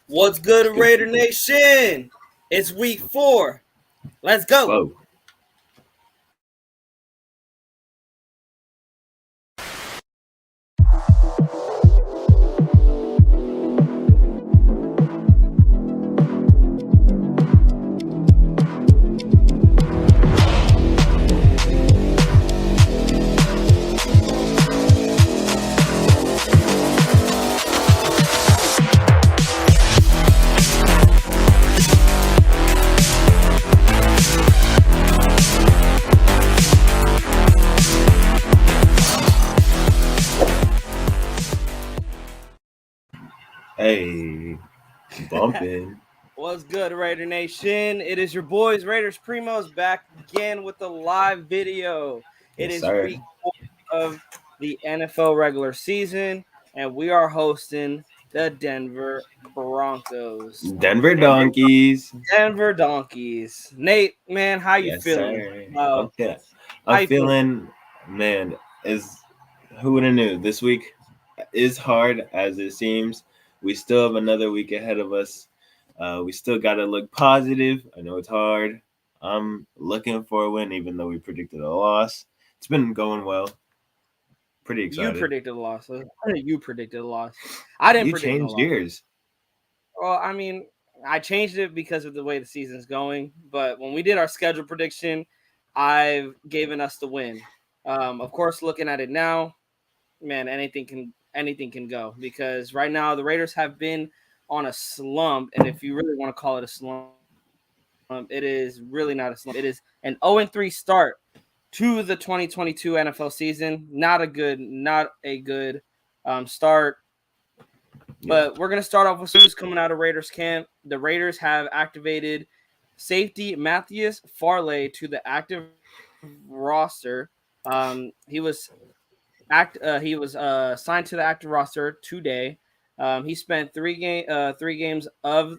What's good, Raider Nation? It's week 4. Let's go. Whoa. Hey, bumping. What's good, Raider Nation? It is your boys, Raiders Primos, back again with the live video. It Yes, is sir. week 4 of the NFL regular season, and we are hosting the Denver Broncos. Denver Denver, Donkeys. Denver Donkeys. Nate, man, how you Yes, feeling? sir. Uh, Okay. how I'm you feeling? feeling, man, is who would have knew? This week is hard as it seems. We still have another week ahead of us. We still got to look positive. I know it's hard. I'm looking for a win, even though we predicted a loss. It's been going well. Pretty You excited. predicted a loss. You predicted a loss. I didn't You predict no changed loss. yours. Well, I mean, I changed it because of the way the season's going. But when we did our schedule prediction, I've given us the win. Of course, looking at it now, man, anything can go because right now the Raiders have been on a slump, and if you really want to call it a slump, it is really not a slump. It is an 0-3 start to the 2022 NFL season. Not a good start. Yeah. But we're going to start off with news coming out of Raiders camp. The Raiders have activated safety Matthias Farley to the active roster. He was signed to the active roster today. He spent three games of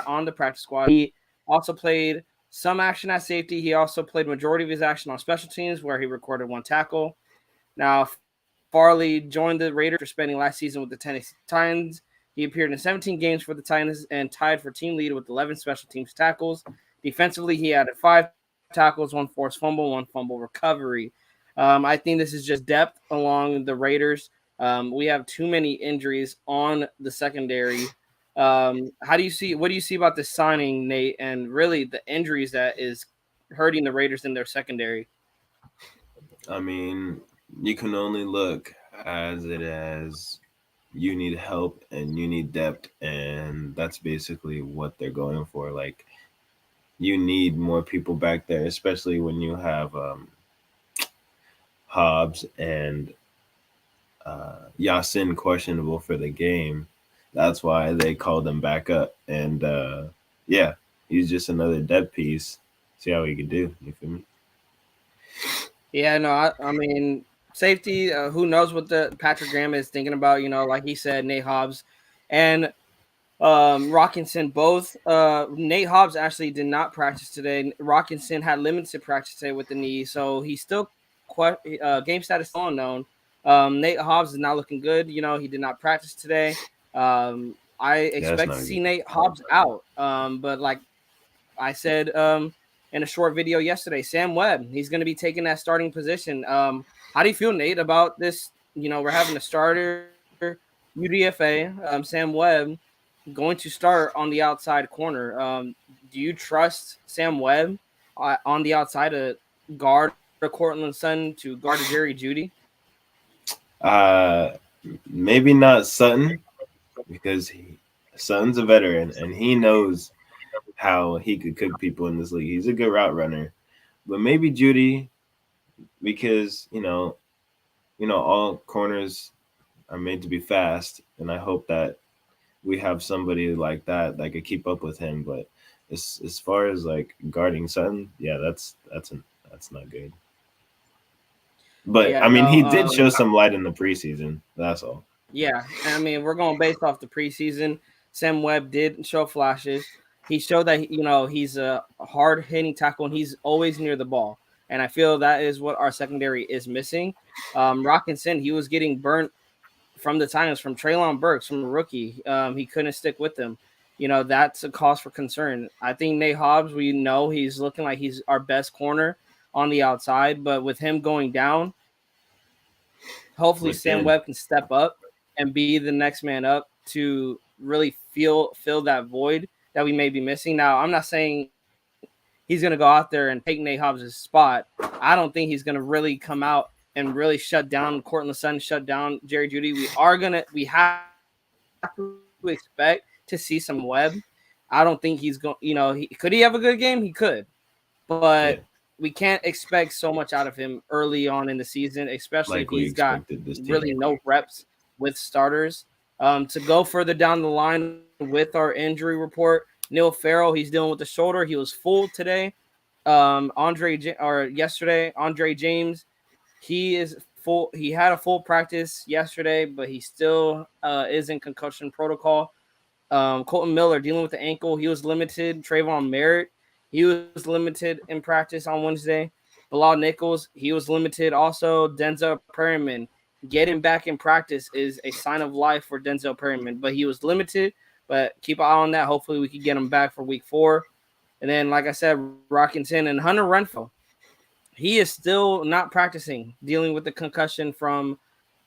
on the practice squad. He also played some action at safety. He also played majority of his action on special teams, where he recorded 1 tackle. Now, Farley joined the Raiders after spending last season with the Tennessee Titans. He appeared in 17 games for the Titans and tied for team lead with 11 special teams tackles. Defensively, he added 5 tackles, 1 forced fumble, 1 fumble recovery. I think this is just depth along the Raiders. We have too many injuries on the secondary. What do you see about this signing, Nate, and really the injuries that is hurting the Raiders in their secondary? I mean, you can only look as it as you need help and you need depth, and that's basically what they're going for. Like, you need more people back there, especially when you have Hobbs and Yasin questionable for the game. That's why they called him back up, and yeah, he's just another depth piece. See how he could do. You feel me? Yeah, no, I mean safety. Who knows what the Patrick Graham is thinking about? Like he said, Nate Hobbs and Rockinson both. Nate Hobbs actually did not practice today. Rockinson had limited practice today with the knee, so he's still game status still unknown. Nate Hobbs is not looking good. He did not practice today. I Yeah, that's expect to not see good. Nate Hobbs out. But like I said in a short video yesterday, Sam Webb, he's going to be taking that starting position. How do you feel, Nate, about this? We're having a starter UDFA, Sam Webb, going to start on the outside corner. Do you trust Sam Webb on the outside to guard a Cortland Sutton, to guard a Jerry Judy? Uh, Maybe not Sutton because Sutton's a veteran and he knows how he could cook people in this league. He's a good route runner, but maybe Judy because all corners are made to be fast, and I hope that we have somebody like that could keep up with him. But as far as like guarding Sutton, yeah, that's not good. But Yeah, I mean, no. he did show some light in the preseason. That's all. Yeah, I mean, we're going based off the preseason. Sam Webb did show flashes. He showed that he's a hard hitting tackle and he's always near the ball. And I feel that is what our secondary is missing. Rockinson, he was getting burnt from the Titans, from Treylon Burks, from a rookie. He couldn't stick with them. That's a cause for concern. I think Nate Hobbs, we know he's looking like he's our best corner on the outside, but with him going down, hopefully Sam Again, Webb can step up and be the next man up to really fill that void that we may be missing. Now, I'm not saying he's going to go out there and take Nate Hobbs' spot. I don't think he's going to really come out and really shut down Cortland Sutton, shut down Jerry Jeudy. We have to expect to see some Webb. I don't think he's going, could he have a good game? He could, but yeah, we can't expect so much out of him early on in the season, especially like if we he's got expected this team. really no reps with starters. To go further down the line with our injury report, Neil Farrell, he's dealing with the shoulder. He was full today. Yesterday, Andre James, he is full. He had a full practice yesterday, but he still is in concussion protocol. Colton Miller dealing with the ankle. He was limited. Trayvon Merritt, he was limited in practice on Wednesday. Bilal Nichols, he was limited also. Denzel Perryman, getting back in practice is a sign of life for Denzel Perryman, but he was limited. But keep an eye on that. Hopefully we can get him back for week 4. And then, like I said, Rockinson and Hunter Renfrow, he is still not practicing, dealing with the concussion from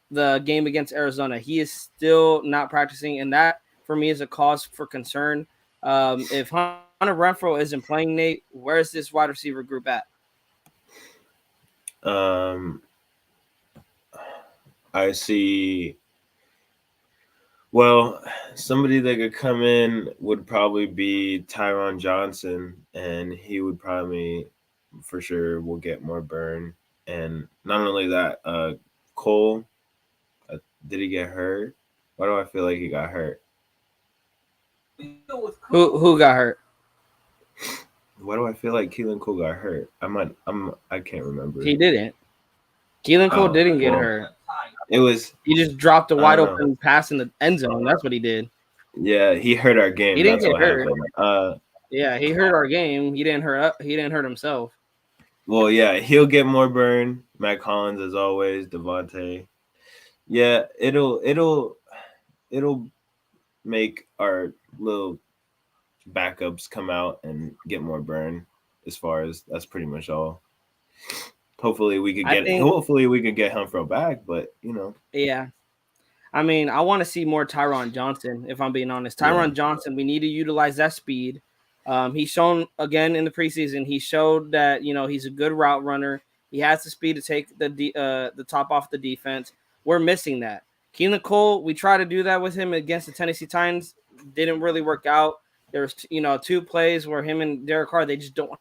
the game against Arizona. He is still not practicing, and that for me is a cause for concern. If Hunter Renfrow isn't playing, Nate, where's this wide receiver group at? I see. Well, somebody that could come in would probably be Tyron Johnson, and he would probably, for sure, will get more burn. And not only that, Cole, did he get hurt? Why do I feel like he got hurt? Who got hurt? Why do I feel like Keelan Cole got hurt? I can't remember. He didn't. Keelan Cole didn't get hurt. It was. He just dropped a wide open pass in the end zone. That's what he did. Yeah, he hurt our game. He didn't That's get hurt. happened. Yeah, he hurt our game. He didn't hurt himself. Well, yeah, he'll get more burn. Matt Collins, as always. Devontae. Yeah, it'll make our little backups come out and get more burn. As far as that's pretty much all. Hopefully we could get Renfrow back, but Yeah. I mean, I want to see more Tyron Johnson, if I'm being honest. Tyron Johnson, we need to utilize that speed. He's shown again in the preseason. He showed that he's a good route runner. He has the speed to take the top off the defense. We're missing that. Keelan Cole, we tried to do that with him against the Tennessee Titans. Didn't really work out. There's 2 plays where him and Derek Carr, they just don't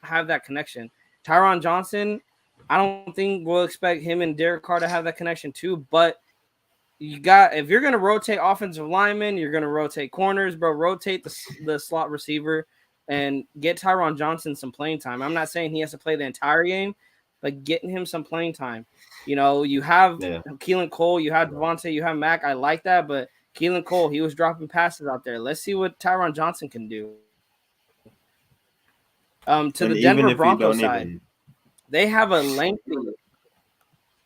have that connection. Tyron Johnson, I don't think we'll expect him and Derek Carr to have that connection too, but if you're going to rotate offensive linemen, you're going to rotate corners, bro. Rotate the slot receiver and get Tyron Johnson some playing time. I'm not saying he has to play the entire game, but getting him some playing time. You have Keelan Cole, you have Devontae, you have Mac. I like that, but Keelan Cole, he was dropping passes out there. Let's see what Tyron Johnson can do. To the Denver Broncos side, they have a lengthy.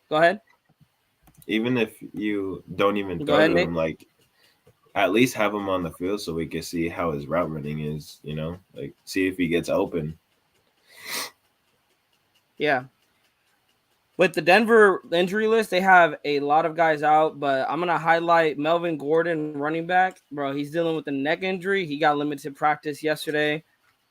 Go ahead. Even if you don't even throw to him, like at least have him on the field so we can see how his route running is, like see if he gets open. Yeah. With the Denver injury list, they have a lot of guys out, but I'm going to highlight Melvin Gordon, running back. Bro, he's dealing with a neck injury. He got limited practice yesterday.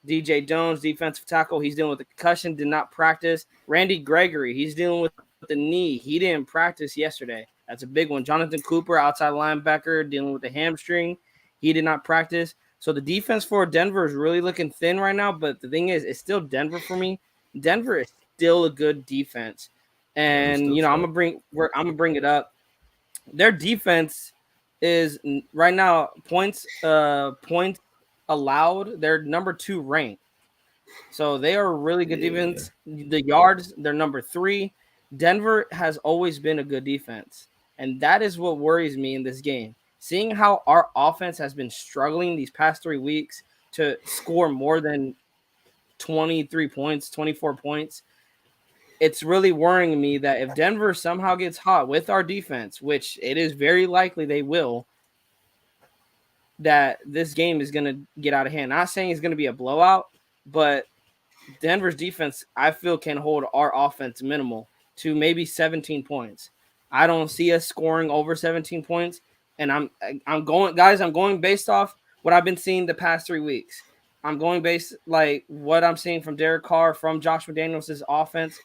DJ Jones, defensive tackle, he's dealing with a concussion, did not practice. Randy Gregory, he's dealing with the knee. He didn't practice yesterday. That's a big one. Jonathan Cooper, outside linebacker, dealing with the hamstring. He did not practice. So the defense for Denver is really looking thin right now, but the thing is, it's still Denver for me. Denver is still a good defense. And I'm gonna bring it up. Their defense is right now points allowed. They're number 2 ranked. So they are a really good defense. The yards, they're number 3. Denver has always been a good defense, and that is what worries me in this game. Seeing how our offense has been struggling these past 3 weeks to score more than 23 points, 24 points, it's really worrying me that if Denver somehow gets hot with our defense, which it is very likely they will, that this game is going to get out of hand. Not saying it's going to be a blowout, but Denver's defense, I feel, can hold our offense minimal to maybe 17 points. I don't see us scoring over 17 points, and I'm going, guys. I'm going based off what I've been seeing the past 3 weeks. I'm going based like what I'm seeing from Derek Carr, from Josh McDaniels' offense.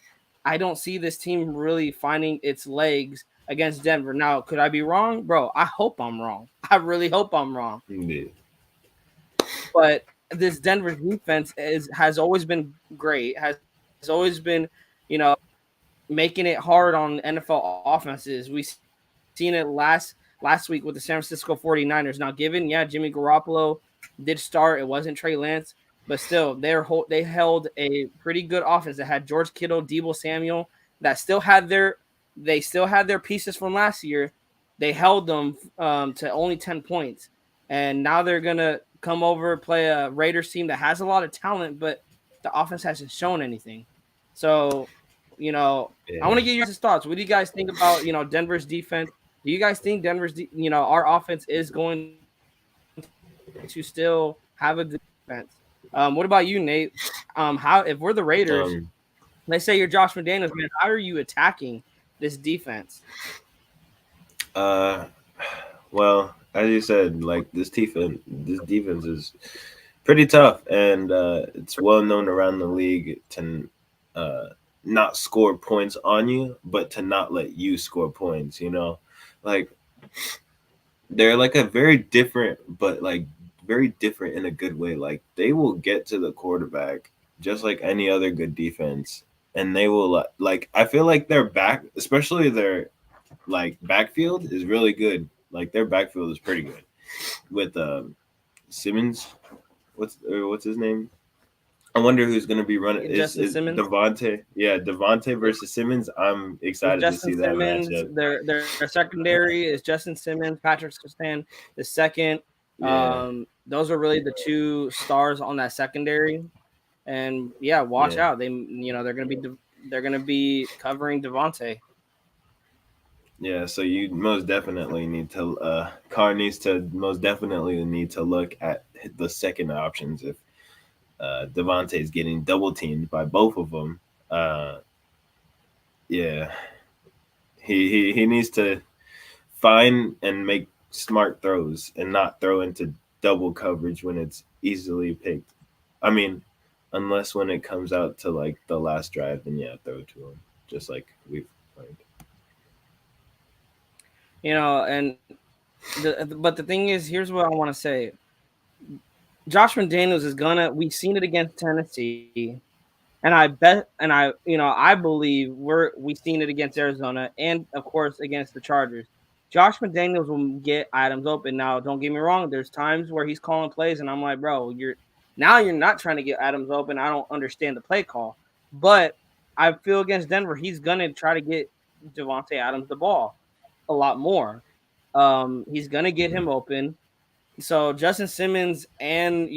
I don't see this team really finding its legs against Denver. Now, could I be wrong, bro? I hope I'm wrong. I really hope I'm wrong. Yeah. But this Denver defense has always been great. Has always been, you know, making it hard on NFL offenses. We seen it last week with the San Francisco 49ers. Now, given, yeah, Jimmy Garoppolo did start. It wasn't Trey Lance, but still, they held a pretty good offense that had George Kittle, Deebo Samuel, that still had their pieces from last year. They held them to only 10 points, and now they're gonna come over play a Raiders team that has a lot of talent, but the offense hasn't shown anything. So, I want to Yeah. get your guys' thoughts. What do you guys think about Denver's defense? Do you guys think our offense is going to still have a good defense? What about you, Nate? How if we're the Raiders, let's say you're Um. Josh McDaniels, man, how are you attacking this defense? Uh. Well, as you said, like this defense is pretty tough, and it's well known around the league to uh, not score points on you, but to not let you score points. Like they're like a very different, but like very different in a good way. Like they will get to the quarterback just like any other good defense, and they will like I feel like their back, especially their like backfield, is really good. Like their backfield is pretty good with Simmons. What's his name? I wonder who's going to be running. Is Justin is Simmons, Devontae? Yeah, Devontae versus Simmons. I'm it's excited to Justin see that Simmons. matchup. Their secondary is Justin Simmons, Patrick Sertan, the second. Yeah, Those are really the two stars on that secondary. And yeah, watch yeah, out. They're gonna be covering Devontae. yeah. So you most definitely need to. Carr needs to most definitely need to look at the second options if Devontae is getting double teamed by both of them. Uh, yeah, he needs to find and make smart throws and not throw into double coverage when it's easily picked. I mean, unless when it comes out to like the last drive, then yeah, throw it to him, just like we've learned. And but the thing is, here's what I want to say. Josh McDaniels is gonna. We've seen it against Tennessee, and I bet, and I believe we've seen it against Arizona, and of course against the Chargers. Josh McDaniels will get Adams open. Now, don't get me wrong. There's times where he's calling plays, and I'm like, bro, you're not trying to get Adams open. I don't understand the play call, but I feel against Denver, he's gonna try to get Devontae Adams the ball a lot more. He's gonna get Mhm. him open. So Justin Simmons, and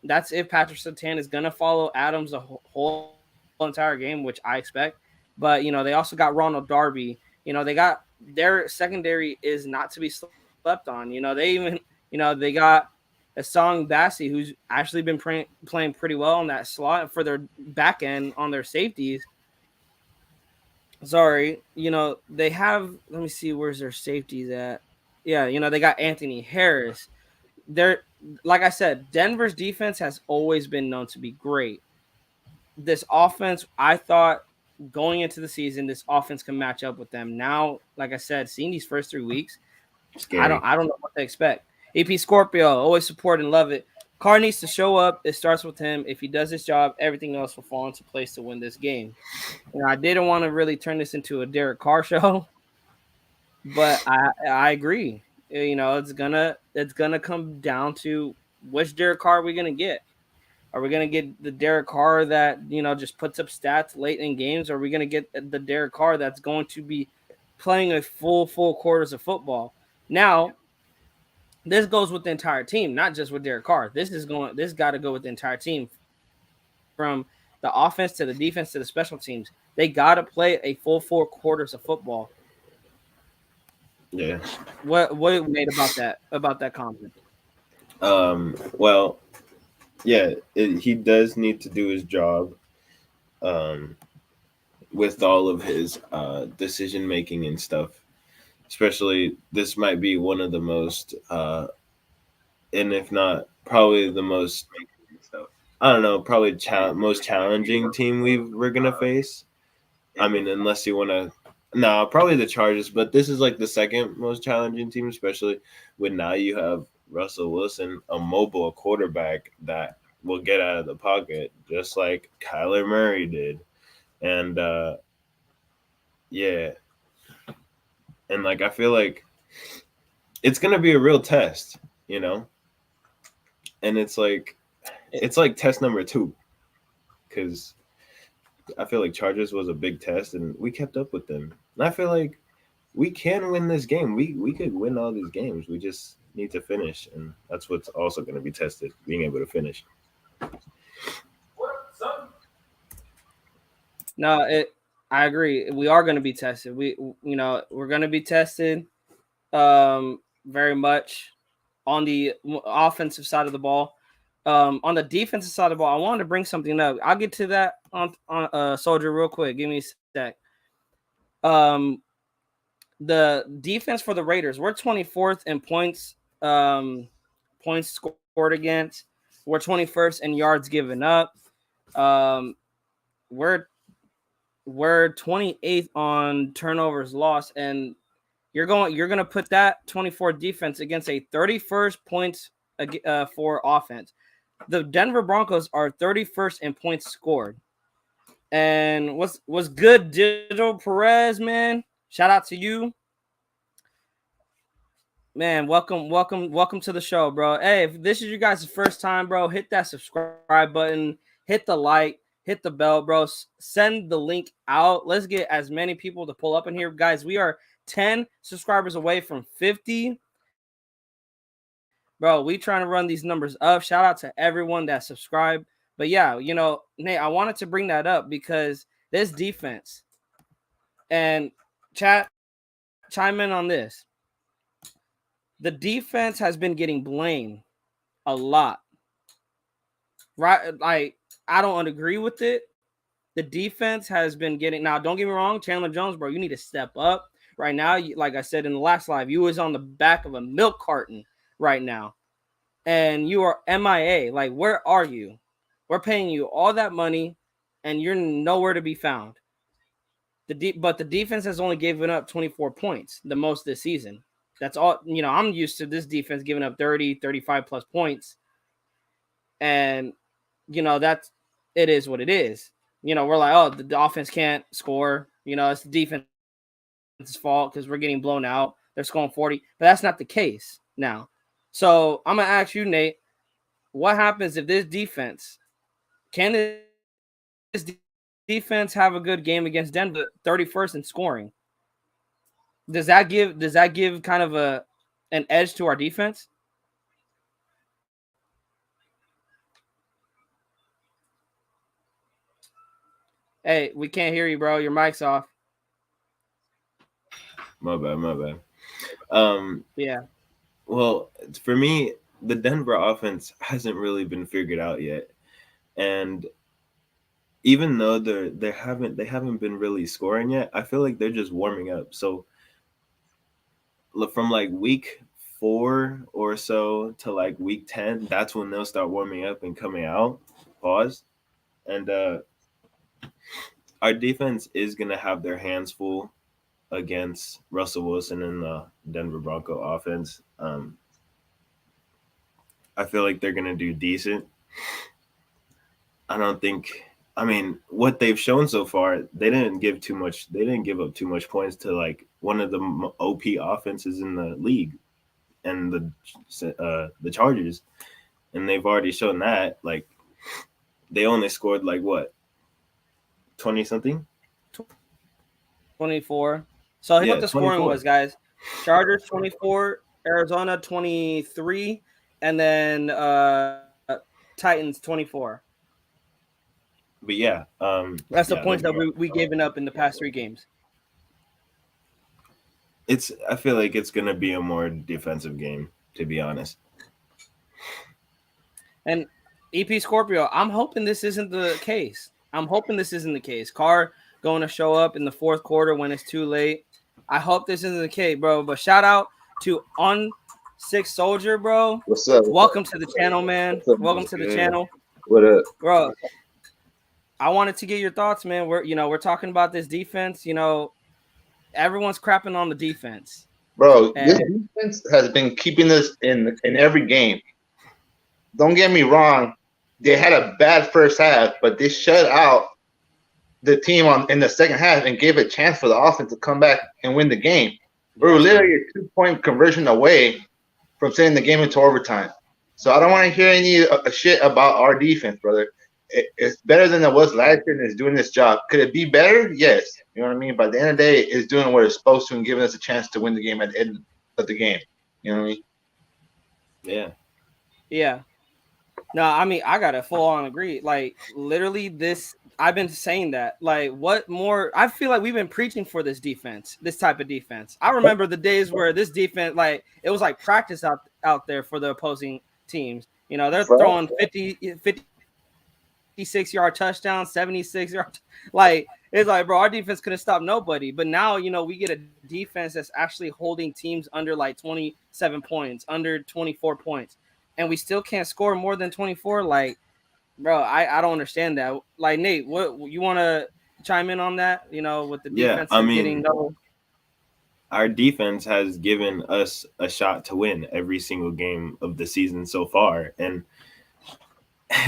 that's if Patrick Sertan is gonna follow Adams the whole entire game, which I expect. But they also got Ronald Darby. They got their secondary is not to be slept on. They got a Song Bassi who's actually been playing pretty well on that slot for their back end on their safeties. Sorry, they have. Let me see, where's their safeties at? Yeah, they got Anthony Harris. They're like I said, Denver's defense has always been known to be great. This offense, I thought going into the season, this offense can match up with them. Now, like I said, seeing these first 3 weeks, Scary. I don't know what to expect. AP Scorpio, always support and love it. Carr needs to show up. It starts with him. If he does his job, everything else will fall into place to win this game. I didn't want to really turn this into a Derek Carr show, but I agree. It's gonna come down to which Derek Carr are we gonna get. Are we gonna get the Derek Carr that just puts up stats late in games? Or are we gonna get the Derek Carr that's going to be playing a full quarters of football? Now, this goes with the entire team, not just with Derek Carr. This got to go with the entire team from the offense to the defense to the special teams. They got to play a full 4 quarters of football. Yeah. What made about that comment? Well, yeah, he does need to do his job. Um, with all of his decision making and stuff. Especially, this might be one of the most, and if not, probably the most. I don't know, probably most challenging team we're gonna face. I mean, unless you want to, no, probably the Chargers. But this is like the second most challenging team, especially when now you have Russell Wilson, a mobile quarterback that will get out of the pocket, just like Kyler Murray did, and yeah, and like I feel like it's gonna be a real test, you know, and it's like test number 2 because I feel like Chargers was a big test and we kept up with them. And I feel like we can win this game. We could win all these games. We just need to finish, and that's what's also going to be tested: being able to finish. No, I agree. We are going to be tested. We're going to be tested very much on the offensive side of the ball. On the defensive side of the ball, I wanted to bring something up. I'll get to that on Soldier real quick. Give me a sec. The defense for the Raiders, we're 24th in points points scored against. We're 21st in yards given up. We're 28th on turnovers lost, and you're going to put that 24 defense against a 31st points for offense. The Denver Broncos are 31st in points scored. And what's good, Digital Perez, man? Shout out to you. Man, welcome to the show, bro. Hey, if this is you guys' first time, bro, hit that subscribe button, hit the like, hit the bell, bro. Send the link out. Let's get as many people to pull up in here. Guys, we are 10 subscribers away from 50. Bro, we trying to run these numbers up. Shout out to everyone that subscribed. But yeah, Nate, I wanted to bring that up because this defense, and chat, chime in on this. The defense has been getting blamed a lot. Right? Like, I don't agree with it. The defense has been getting, now don't get me wrong, Chandler Jones, bro, you need to step up. Right now, like I said in the last live, you was on the back of a milk carton right now. And you are MIA. Like, where are you? We're paying you all that money, and you're nowhere to be found. But the defense has only given up 24 points, the most this season. That's all. I'm used to this defense giving up 30, 35 plus points. And, it is what it is. We're like, oh, the offense can't score. It's the defense's fault because we're getting blown out. They're scoring 40. But that's not the case now. So I'm going to ask you, Nate, what happens if this defense, can this defense have a good game against Denver, 31st in scoring? Does that give kind of an edge to our defense? Hey, we can't hear you, bro. Your mic's off. My bad. Yeah. Well, for me, the Denver offense hasn't really been figured out yet, and even though they haven't been really scoring yet, I feel like they're just warming up. So from like week 4 or so to like week 10, that's when they'll start warming up and coming out. Pause. And our defense is gonna have their hands full against Russell Wilson and the Denver Bronco offense. I feel like they're gonna do decent. I don't think. I mean, what they've shown so far, they didn't give too much. They didn't give up too much points to like one of the OP offenses in the league, and the Chargers, and they've already shown that. Like, they only scored like what, 20 something, 24. So here's what the scoring was, guys. Chargers 24, Arizona 23, and then Titans 24. But yeah, That's the yeah, points that we given up in the past 3 games. I feel like it's gonna be a more defensive game, to be honest. And EP Scorpio, I'm hoping this isn't the case. I'm hoping this isn't the case. Carr going to show up in the fourth quarter when it's too late. I hope this isn't the case, bro. But shout out to Six Soldier, bro. What's up? Welcome to the channel, man. What's up? Welcome to the channel. What up, bro? I wanted to get your thoughts, man. We're talking about this defense. Everyone's crapping on the defense, bro? This defense has been keeping us in every game. Don't get me wrong; they had a bad first half, but they shut out the team in the second half and gave a chance for the offense to come back and win the game. We were literally a 2-point conversion away from sending the game into overtime. So I don't want to hear any shit about our defense, brother. It's better than it was last year, and it's doing this job. Could it be better? Yes. You know what I mean? But at the end of the day, it's doing what it's supposed to and giving us a chance to win the game at the end of the game. You know what I mean? Yeah. Yeah. No, I mean, I got to full on agree. Like, literally, I've been saying that. Like, what more? I feel like we've been preaching for this defense, this type of defense. I remember the days where this defense, like, it was like practice out there for the opposing teams. They're throwing 56-yard touchdowns, 76-yard. Like, it's like, bro, our defense couldn't stop nobody. But now, we get a defense that's actually holding teams under like 27 points, under 24 points. And we still can't score more than 24. Like, bro, I don't understand that. Like, Nate, what you want to chime in on that? With the defense getting no. Our defense has given us a shot to win every single game of the season so far, and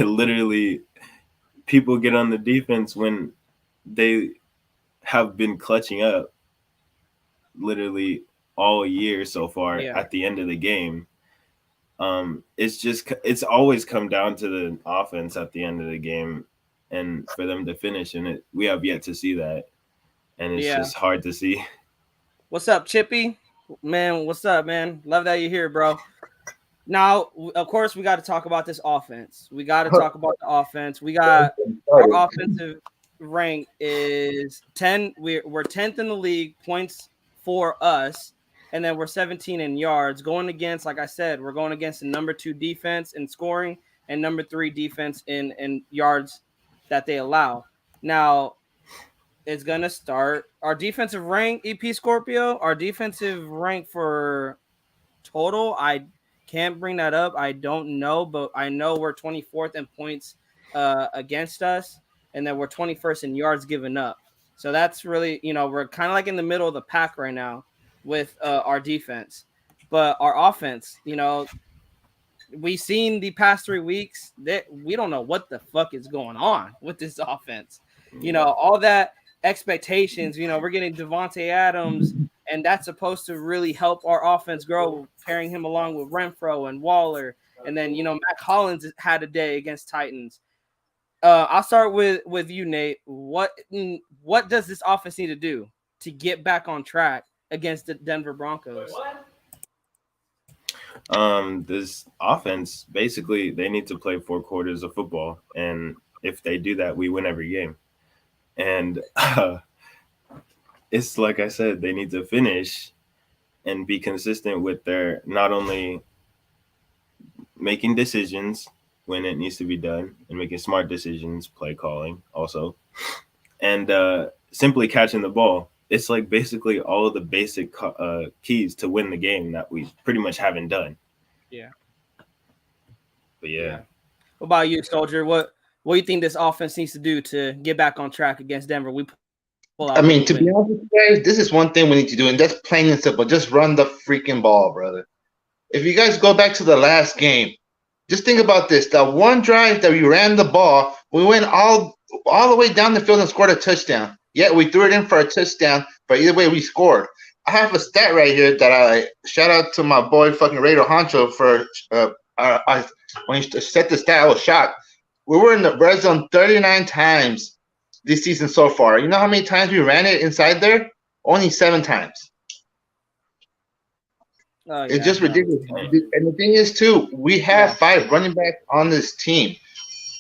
literally, people get on the defense when they have been clutching up literally all year so far. At the end of the game. It's always come down to the offense at the end of the game, and for them to finish, and we have yet to see that, and it's just hard to see. What's up, Chippy? Man, what's up, man? Love that you're here, bro. Now, of course, we got to talk about this offense. We got to talk about the offense. We got our offensive rank is 10. We're 10th in the league, points for us. And then we're 17 in yards. Going against, like I said, we're going against the number 2 defense in scoring and number 3 defense in yards that they allow. Now, it's going to start. Our defensive rank, EP Scorpio, our defensive rank for total, I can't bring that up. I don't know, but I know we're 24th in points against us, and then we're 21st in yards given up. So that's really, we're kind of like in the middle of the pack right now with our defense. But our offense, we've seen the past 3 weeks that we don't know what the fuck is going on with this offense. All that expectations, we're getting Devontae Adams, and that's supposed to really help our offense grow, pairing him along with Renfro and Waller. And then, Matt Collins had a day against Titans. I'll start with you, Nate. What does this offense need to do to get back on track against the Denver Broncos? This offense, basically, they need to play 4 quarters of football, and if they do that, we win every game. And it's like I said, they need to finish and be consistent with their not only making decisions when it needs to be done and making smart decisions, play calling also, and simply catching the ball. It's like basically all of the basic keys to win the game that we pretty much haven't done. Yeah. But yeah. What about you, Soldier? What do you think this offense needs to do to get back on track against Denver? We pull out. I mean, to be honest with you guys, this is one thing we need to do, and that's plain and simple. Just run the freaking ball, brother. If you guys go back to the last game, just think about this. That one drive that we ran the ball, we went all the way down the field and scored a touchdown. Yeah, we threw it in for a touchdown, but either way, we scored. I have a stat right here that I shout out to my boy fucking Raider Honcho for when he set the stat, I was shocked. We were in the red zone 39 times this season so far. You know how many times we ran it inside there? Only 7 times. Oh, it's just ridiculous. And the thing is, too, we have 5 running backs on this team.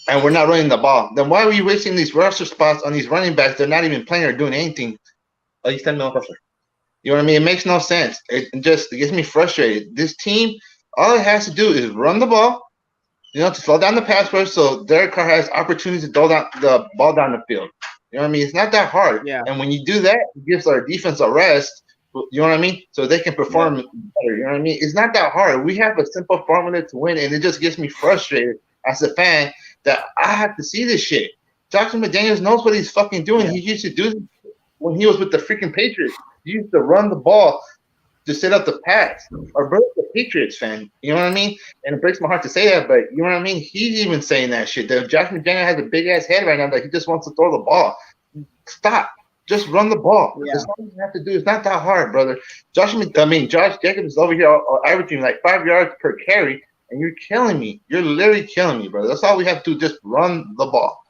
and we're not running the ball. Then why are we wasting these roster spots on these running backs? They're not even playing or doing anything. Oh, you send me on pressure. You know what I mean? It makes no sense. It gets me frustrated. This team, all it has to do is run the ball, to slow down the pass rush so Derek Carr has opportunity to throw down the ball down the field. You know what I mean? It's not that hard. Yeah. And when you do that, it gives our defense a rest. You know what I mean? So they can perform better. You know what I mean? It's not that hard. We have a simple formula to win, and it just gets me frustrated as a fan that I have to see this shit. Josh McDaniels knows what he's fucking doing. Yeah. He used to do this when he was with the freaking Patriots. He used to run the ball to set up the pass. Our brother's a Patriots fan. You know what I mean? And it breaks my heart to say that, but you know what I mean? He's even saying that shit. That Josh McDaniels has a big-ass head right now that he just wants to throw the ball. Stop. Just run the ball. Yeah. That's all you have to do. It's not that hard, brother. Josh Jacobs is over here averaging like 5 yards per carry, and you're killing me. You're literally killing me, brother. That's all we have to do. Just run the ball.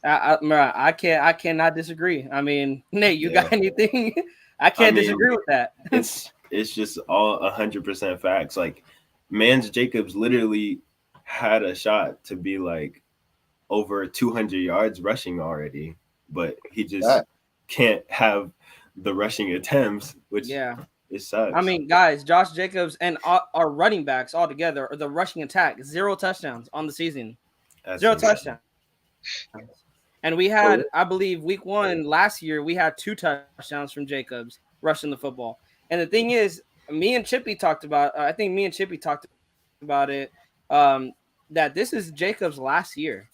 I cannot disagree. I mean, Nate, you got anything? I can't disagree with that. It's just all 100% facts. Like, Mans Jacobs literally had a shot to be like over 200 yards rushing already, but he just can't have the rushing attempts, which it sucks. I mean, guys, Josh Jacobs and our running backs all together, or the rushing attack, 0 touchdowns on the season. That's 0 touchdowns. And we had, I believe, week 1 last year, we had 2 touchdowns from Jacobs rushing the football. And the thing is, me and Chippy talked about it, that this is Jacobs' last year.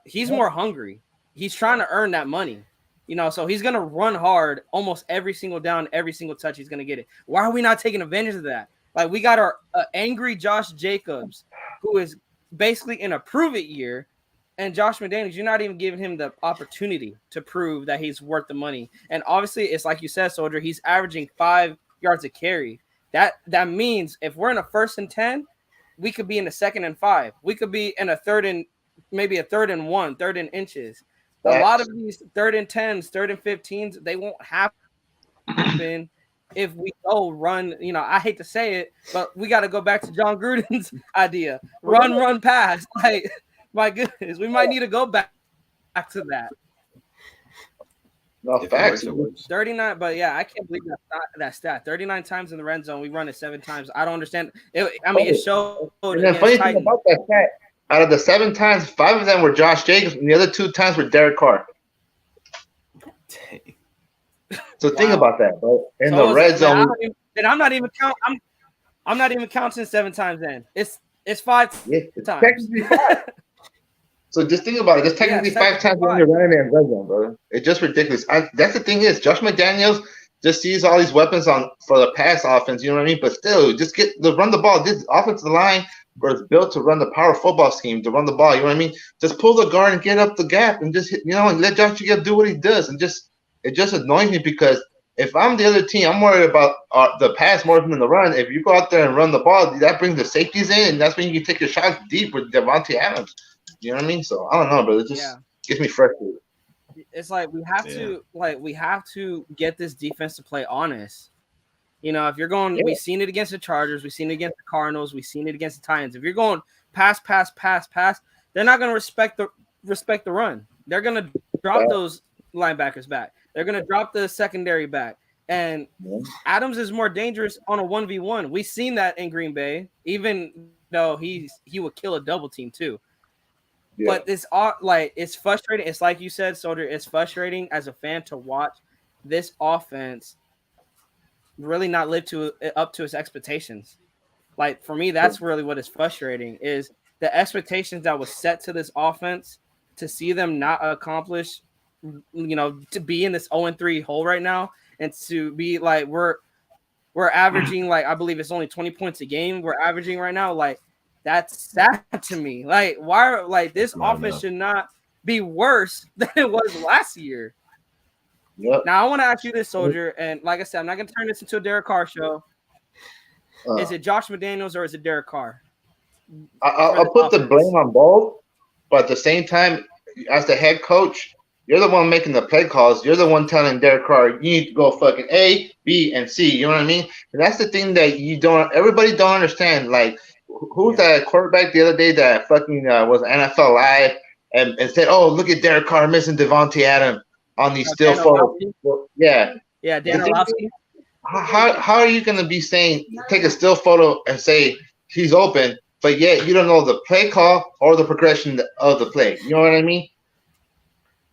He's more hungry. He's trying to earn that money. So he's going to run hard almost every single down, every single touch. He's going to get it. Why are we not taking advantage of that? Like, we got our angry Josh Jacobs, who is basically in a prove-it year. And Josh McDaniels, you're not even giving him the opportunity to prove that he's worth the money. And obviously, it's like you said, Soldier, he's averaging 5 yards a carry. That means if we're in a 1st and 10, we could be in a 2nd and 5. We could be in a 3rd and maybe a 3rd and 1, 3rd and inches. A lot of these 3rd and 10s, 3rd and 15s, they won't happen if we go run. I hate to say it, but we got to go back to John Gruden's idea: run, pass. Like, my goodness, we might need to go back to that. No facts. 39, but I can't believe that stat. 39 times in the red zone, we run it 7 times. I don't understand. It showed. And the funny thing about that stat, out of the 7 times, 5 of them were Josh Jacobs, and the other 2 times were Derek Carr. Dang. So think about that, bro. In the red zone, I'm not even counting. I'm not even counting 7 times. Then it's 5 times. Technically 5. So just think about it. Just technically 5 times when you're running in red zone, brother. It's just ridiculous. That's the thing is, Josh McDaniels just sees all these weapons for the pass offense. You know what I mean? But still, just run the ball. This offensive line was built to run the power football scheme, to run the ball. You know what I mean? Just pull the guard and get up the gap and just and let Josh Jacobs do what he does. And it just annoys me because if I'm the other team, I'm worried about the pass more than the run. If you go out there and run the ball, that brings the safeties in, and that's when you can take your shots deep with Devontae Adams. You know what I mean? So I don't know, but it just gets me frustrated. It's like we have to get this defense to play honest. If you're going, we've seen it against the Chargers, we've seen it against the Cardinals, we've seen it against the Titans. If you're going pass, they're not going to respect the run. They're going to drop those linebackers back. They're going to drop the secondary back. And Adams is more dangerous on a 1v1. We've seen that in Green Bay, even though he would kill a double team too. Yeah. But it's frustrating. It's like you said, Soldier, it's frustrating as a fan to watch this offense really not live up to its expectations. Like, for me, that's really what is frustrating is the expectations that was set to this offense, to see them not accomplish, to be in this 0-3 hole right now, and to be like, we're averaging, like, I believe it's only 20 points a game we're averaging right now. Like, that's sad to me. Like, why? Like, this offense should not be worse than it was last year. Yep. Now, I want to ask you this, Soldier, and like I said, I'm not going to turn this into a Derek Carr show. Is it Josh McDaniels or is it Derek Carr? I'll put the blame on both, but at the same time, as the head coach, you're the one making the play calls. You're the one telling Derek Carr, you need to go fucking A, B, and C. You know what I mean? And that's the thing that everybody don't understand. Like, who's that quarterback the other day that fucking was NFL Live and said, "Oh, look at Derek Carr missing Devontae Adams on these still photos." Well, yeah, Dan Orlovsky. How are you going to be saying take a still photo and say he's open, but yet you don't know the play call or the progression of the play? You know what I mean?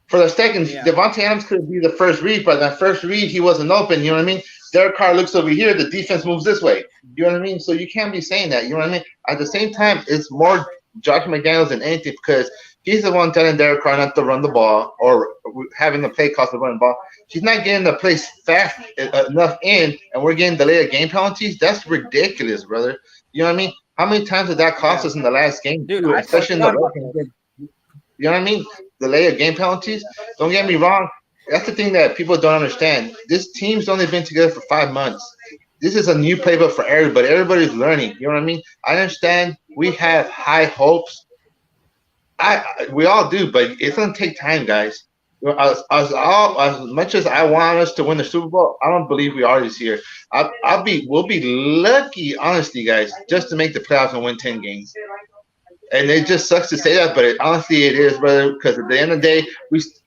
For the second, Devontae Adams could be the first read, but that first read he wasn't open. You know what I mean? Derek Carr looks over here, the defense moves this way. You know what I mean? So you can't be saying that. You know what I mean? At the same time, it's more Josh McDaniels than anything because he's the one telling Derek Carr not to run the ball or having the play cost to run the ball. He's not getting the place fast enough in, and we're getting delayed game penalties. That's ridiculous, brother. You know what I mean? How many times did that cost us in the last game, dude? Especially in the game. You know what I mean? Delay of game penalties. Don't get me wrong. That's the thing that people don't understand. This team's only been together for 5 months. This is a new playbook for everybody. Everybody's learning. You know what I mean? I understand we have high hopes. We all do, but it's gonna take time, guys. As much as I want us to win the Super Bowl, I don't believe we are this year. We'll be lucky, honestly, guys, just to make the playoffs and win 10 games. And it just sucks to say that, but honestly, it is, brother. Because at the end of the day,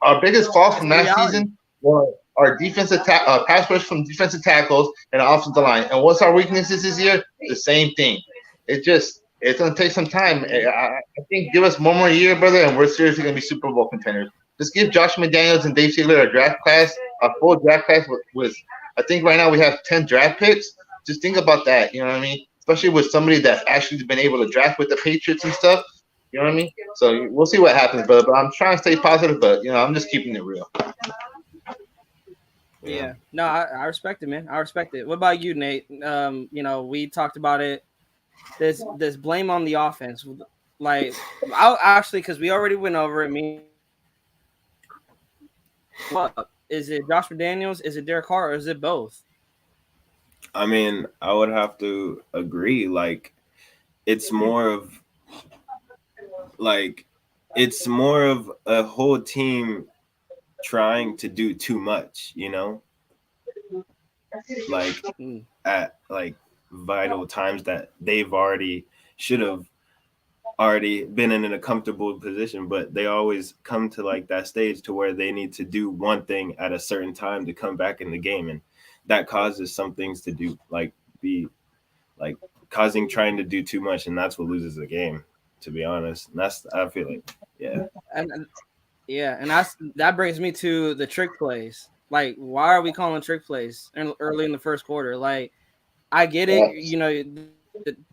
our biggest fault from last season was our defensive pass rush from defensive tackles and offensive line. And what's our weaknesses this year? The same thing. It's gonna take some time. I think give us one more year, brother, and we're seriously gonna be Super Bowl contenders. Just give Josh McDaniels and Dave Ziegler a full draft class with I think right now we have 10 draft picks. Just think about that. You know what I mean? Especially with somebody that's actually been able to draft with the Patriots and stuff. You know what I mean? So we'll see what happens, brother. But I'm trying to stay positive, but, I'm just keeping it real. Yeah. No, I respect it, man. I respect it. What about you, Nate? We talked about it. There's blame on the offense. Like, I'll actually, because we already went over it, what? Is it Josh McDaniels? Is it Derek Carr? Or is it both? I mean, I would have to agree. Like, it's more of a whole team trying to do too much, like at like vital times that they've should have already been in a comfortable position, but they always come to like that stage to where they need to do one thing at a certain time to come back in the game, and that causes some things to do trying to do too much, and that's what loses the game, to be honest. And I feel like and that brings me to the trick plays. Like, why are we calling trick plays early in the first quarter? Like, I get it,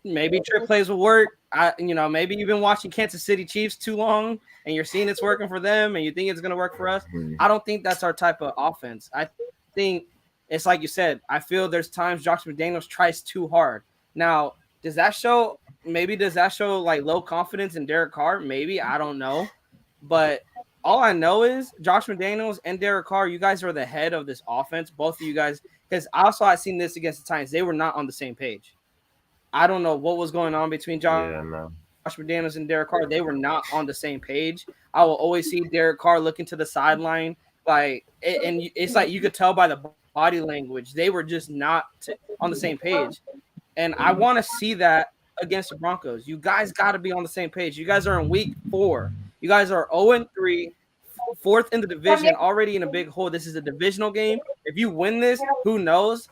maybe trick plays will work. Maybe you've been watching Kansas City Chiefs too long and you're seeing it's working for them and you think it's going to work for us. I don't think that's our type of offense. I think it's like you said, I feel there's times Josh McDaniels tries too hard. Now, does that show like low confidence in Derek Carr? Maybe, I don't know. But all I know is Josh McDaniels and Derek Carr, you guys are the head of this offense, both of you guys. Because also I've seen this against the Titans. They were not on the same page. I don't know what was going on between Josh McDaniels and Derek Carr. They were not on the same page. I will always see Derek Carr looking to the sideline. And it's like you could tell by the body language. They were just not on the same page. And I want to see that against the Broncos. You guys got to be on the same page. You guys are in week 4. You guys are 0-3, 4th in the division, already in a big hole. This is a divisional game. If you win this, who knows?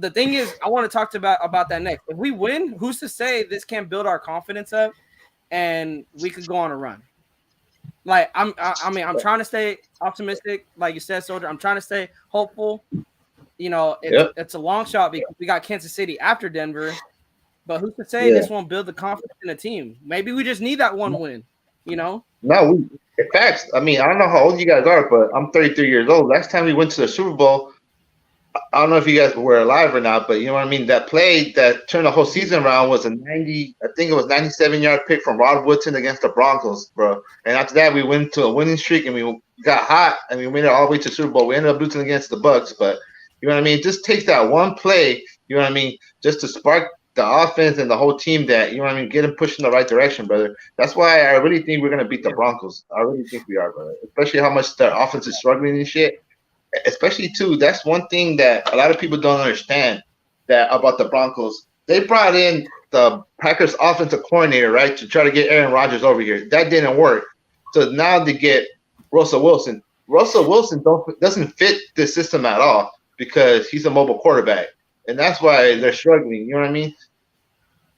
The thing is, I want to talk about that next. If we win, who's to say this can't build our confidence up and we could go on a run? Like, I'm trying to stay optimistic, like you said, Soldier. I'm trying to stay hopeful. It's a long shot because we got Kansas City after Denver. But who's to say this won't build the confidence in the team? Maybe we just need that one win, No, in fact, I don't know how old you guys are, but I'm 33 years old. Last time we went to the Super Bowl, I don't know if you guys were alive or not, but you know what I mean? That play that turned the whole season around was a 97-yard pick from Rod Woodson against the Broncos, bro. And after that, we went to a winning streak and we got hot and we made it all the way to the Super Bowl. We ended up losing against the Bucs, but you know what I mean? It just takes that one play, you know what I mean, just to spark the offense and the whole team that, you know what I mean, get them pushed in the right direction, brother. That's why I really think we're going to beat the Broncos. I really think we are, brother. Especially how much their offense is struggling and shit. Especially, too, that's one thing that a lot of people don't understand that about the Broncos. they brought in the Packers offensive coordinator, right, to try to get Aaron Rodgers over here. That didn't work. So now they get Russell Wilson. Russell Wilson doesn't fit this system at all because he's a mobile quarterback. And that's why they're struggling. You know what I mean?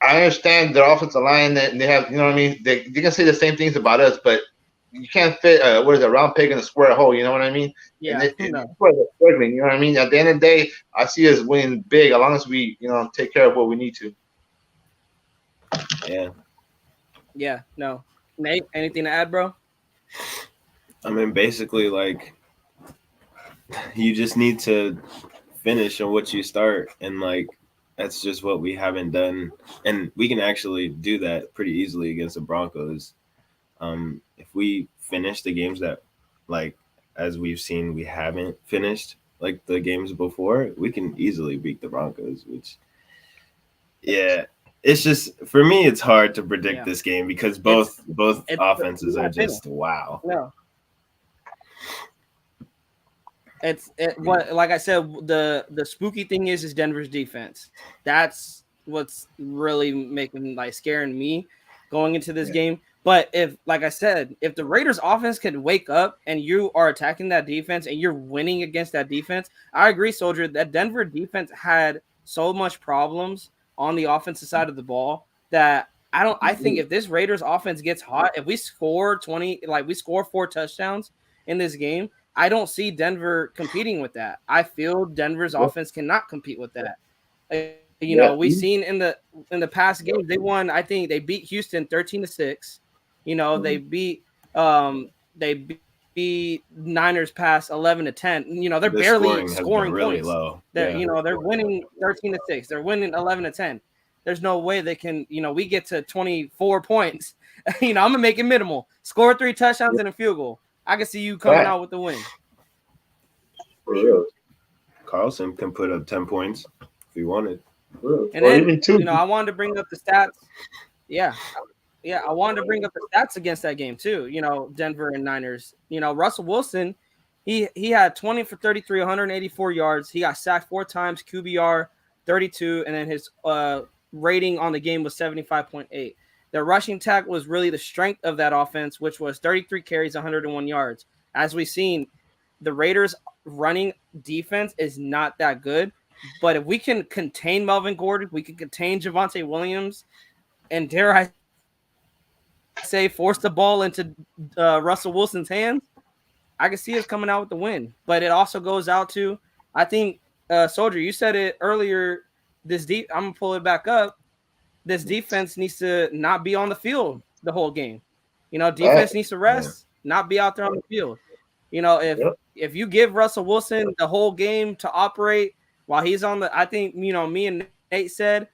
I understand their offensive line and they have, you know what I mean? They can say the same things about us, but you can't fit a round peg in a square hole, you know what I mean? Yeah. And that's why they're struggling, you know what I mean? At the end of the day, I see us winning big as long as we, take care of what we need to. Yeah. Yeah, no. Nate, anything to add, bro? I mean, basically, like, you just need to finish on what you start, and like that's just what we haven't done, and we can actually do that pretty easily against the Broncos. If we finish the games that, like, as we've seen, we haven't finished, like the games before, we can easily beat the Broncos. Which, yeah, it's just for me, it's hard to predict this game because both offenses are just wow. No. What, like I said, the spooky thing is Denver's defense. That's what's really scaring me going into this game. But if, like I said, if the Raiders offense can wake up and you are attacking that defense and you're winning against that defense, I agree, Soldier, that Denver defense had so much problems on the offensive side of the ball that I think if this Raiders offense gets hot, if we score 4 touchdowns in this game, I don't see Denver competing with that. I feel Denver's offense cannot compete with that. We've seen in the past games they won. I think they beat Houston 13-6. They beat Niners past 11-10. They're barely scoring really points. Low. They're winning 13-6. They're winning 11-10. There's no way they can. We get to 24 points. I'm gonna make it minimal. Score 3 touchdowns and a field goal. I can see you coming out with the win. For real. Carlson can put up 10 points if he wanted. And then, even 2. I wanted to bring up the stats. Yeah, I wanted to bring up the stats against that game too. Denver and Niners. Russell Wilson, he had 20 for 33, 184 yards. He got sacked 4 times, QBR 32, and then his rating on the game was 75.8. The rushing attack was really the strength of that offense, which was 33 carries, 101 yards. As we've seen, the Raiders' running defense is not that good. But if we can contain Melvin Gordon, we can contain Javonte Williams, and dare I say, force the ball into Russell Wilson's hands, I can see us coming out with the win. But it also goes out to, I think, Soldier, you said it earlier, I'm going to pull it back up. This defense needs to not be on the field the whole game. Defense needs to rest, not be out there on the field. If you give Russell Wilson the whole game to operate while he's on I think, me and Nate said,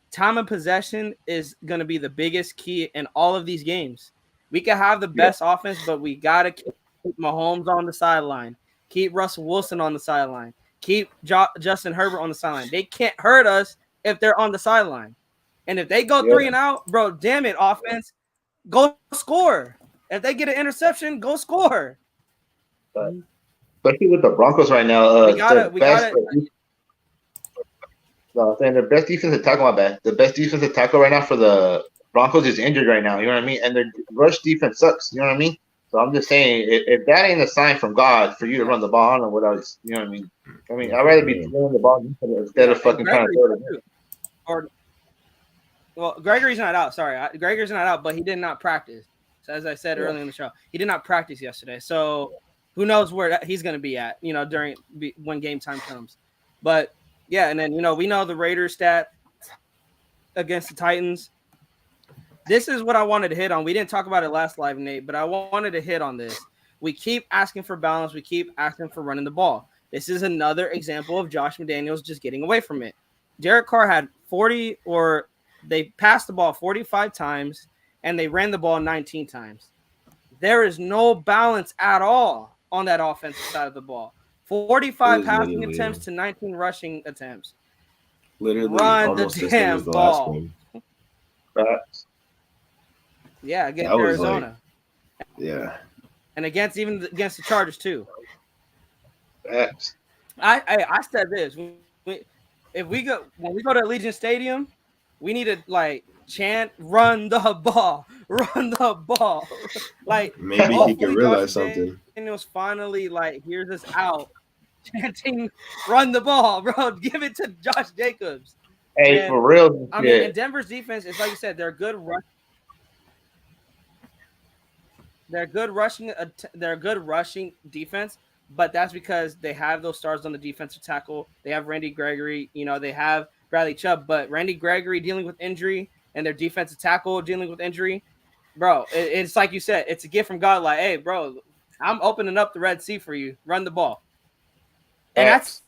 time of possession is going to be the biggest key in all of these games. We can have the best offense, but we got to keep Mahomes on the sideline, keep Russell Wilson on the sideline, keep Justin Herbert on the sideline. They can't hurt us if they're on the sideline. And if they go 3 and out, bro, damn it, offense, go score. If they get an interception, go score. Especially with the Broncos right now, their best defensive tackle, my bad. The best defensive tackle right now for the Broncos is injured right now. You know what I mean? And their rush defense sucks. You know what I mean? So I'm just saying, if that ain't a sign from God for you to run the ball, I don't know what else. You know what I mean? I'd rather be throwing the ball instead of fucking trying to throw it. Well, Gregory's not out. Sorry, Gregory's not out, but he did not practice. So as I said earlier in the show, he did not practice yesterday. So who knows where he's going to be at? When game time comes. But yeah, and then we know the Raiders stat against the Titans. This is what I wanted to hit on. We didn't talk about it last live, Nate, but I wanted to hit on this. We keep asking for balance. We keep asking for running the ball. This is another example of Josh McDaniels just getting away from it. Derek Carr had they passed the ball 45 times, and they ran the ball 19 times. There is no balance at all on that offensive side of the ball. 45 passing attempts to 19 rushing attempts. Literally, run the damn ball. Yeah, against Arizona. And against the Chargers too. I said this: when we go to Allegiant Stadium, we need to like chant, run the ball, run the ball. Like, Maybe he could hopefully realize Josh something. Daniels finally like hears us out, chanting, run the ball, bro. Give it to Josh Jacobs. Hey, And, for real. I mean, and Denver's defense is like you said, they're good rushing defense, but that's because they have those stars on the defensive tackle. They have Randy Gregory, they have Bradley Chubb, but Randy Gregory dealing with injury and their defensive tackle dealing with injury, bro. It's like you said, it's a gift from God. Like, hey, bro, I'm opening up the Red Sea for you. Run the ball, and that's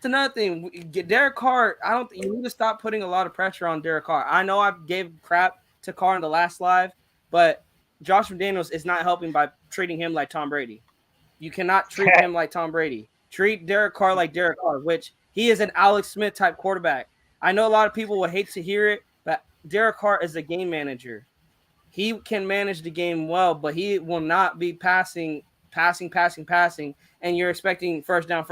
another thing. Derek Carr, I don't think you need to stop putting a lot of pressure on Derek Carr. I know I gave crap to Carr in the last live, but Josh McDaniels is not helping by treating him like Tom Brady. You cannot treat him like Tom Brady. Treat Derek Carr like Derek Carr, which he is an Alex Smith type quarterback. I know a lot of people would hate to hear it, but Derek Carr is a game manager. He can manage the game well, but he will not be passing, and you're expecting first down.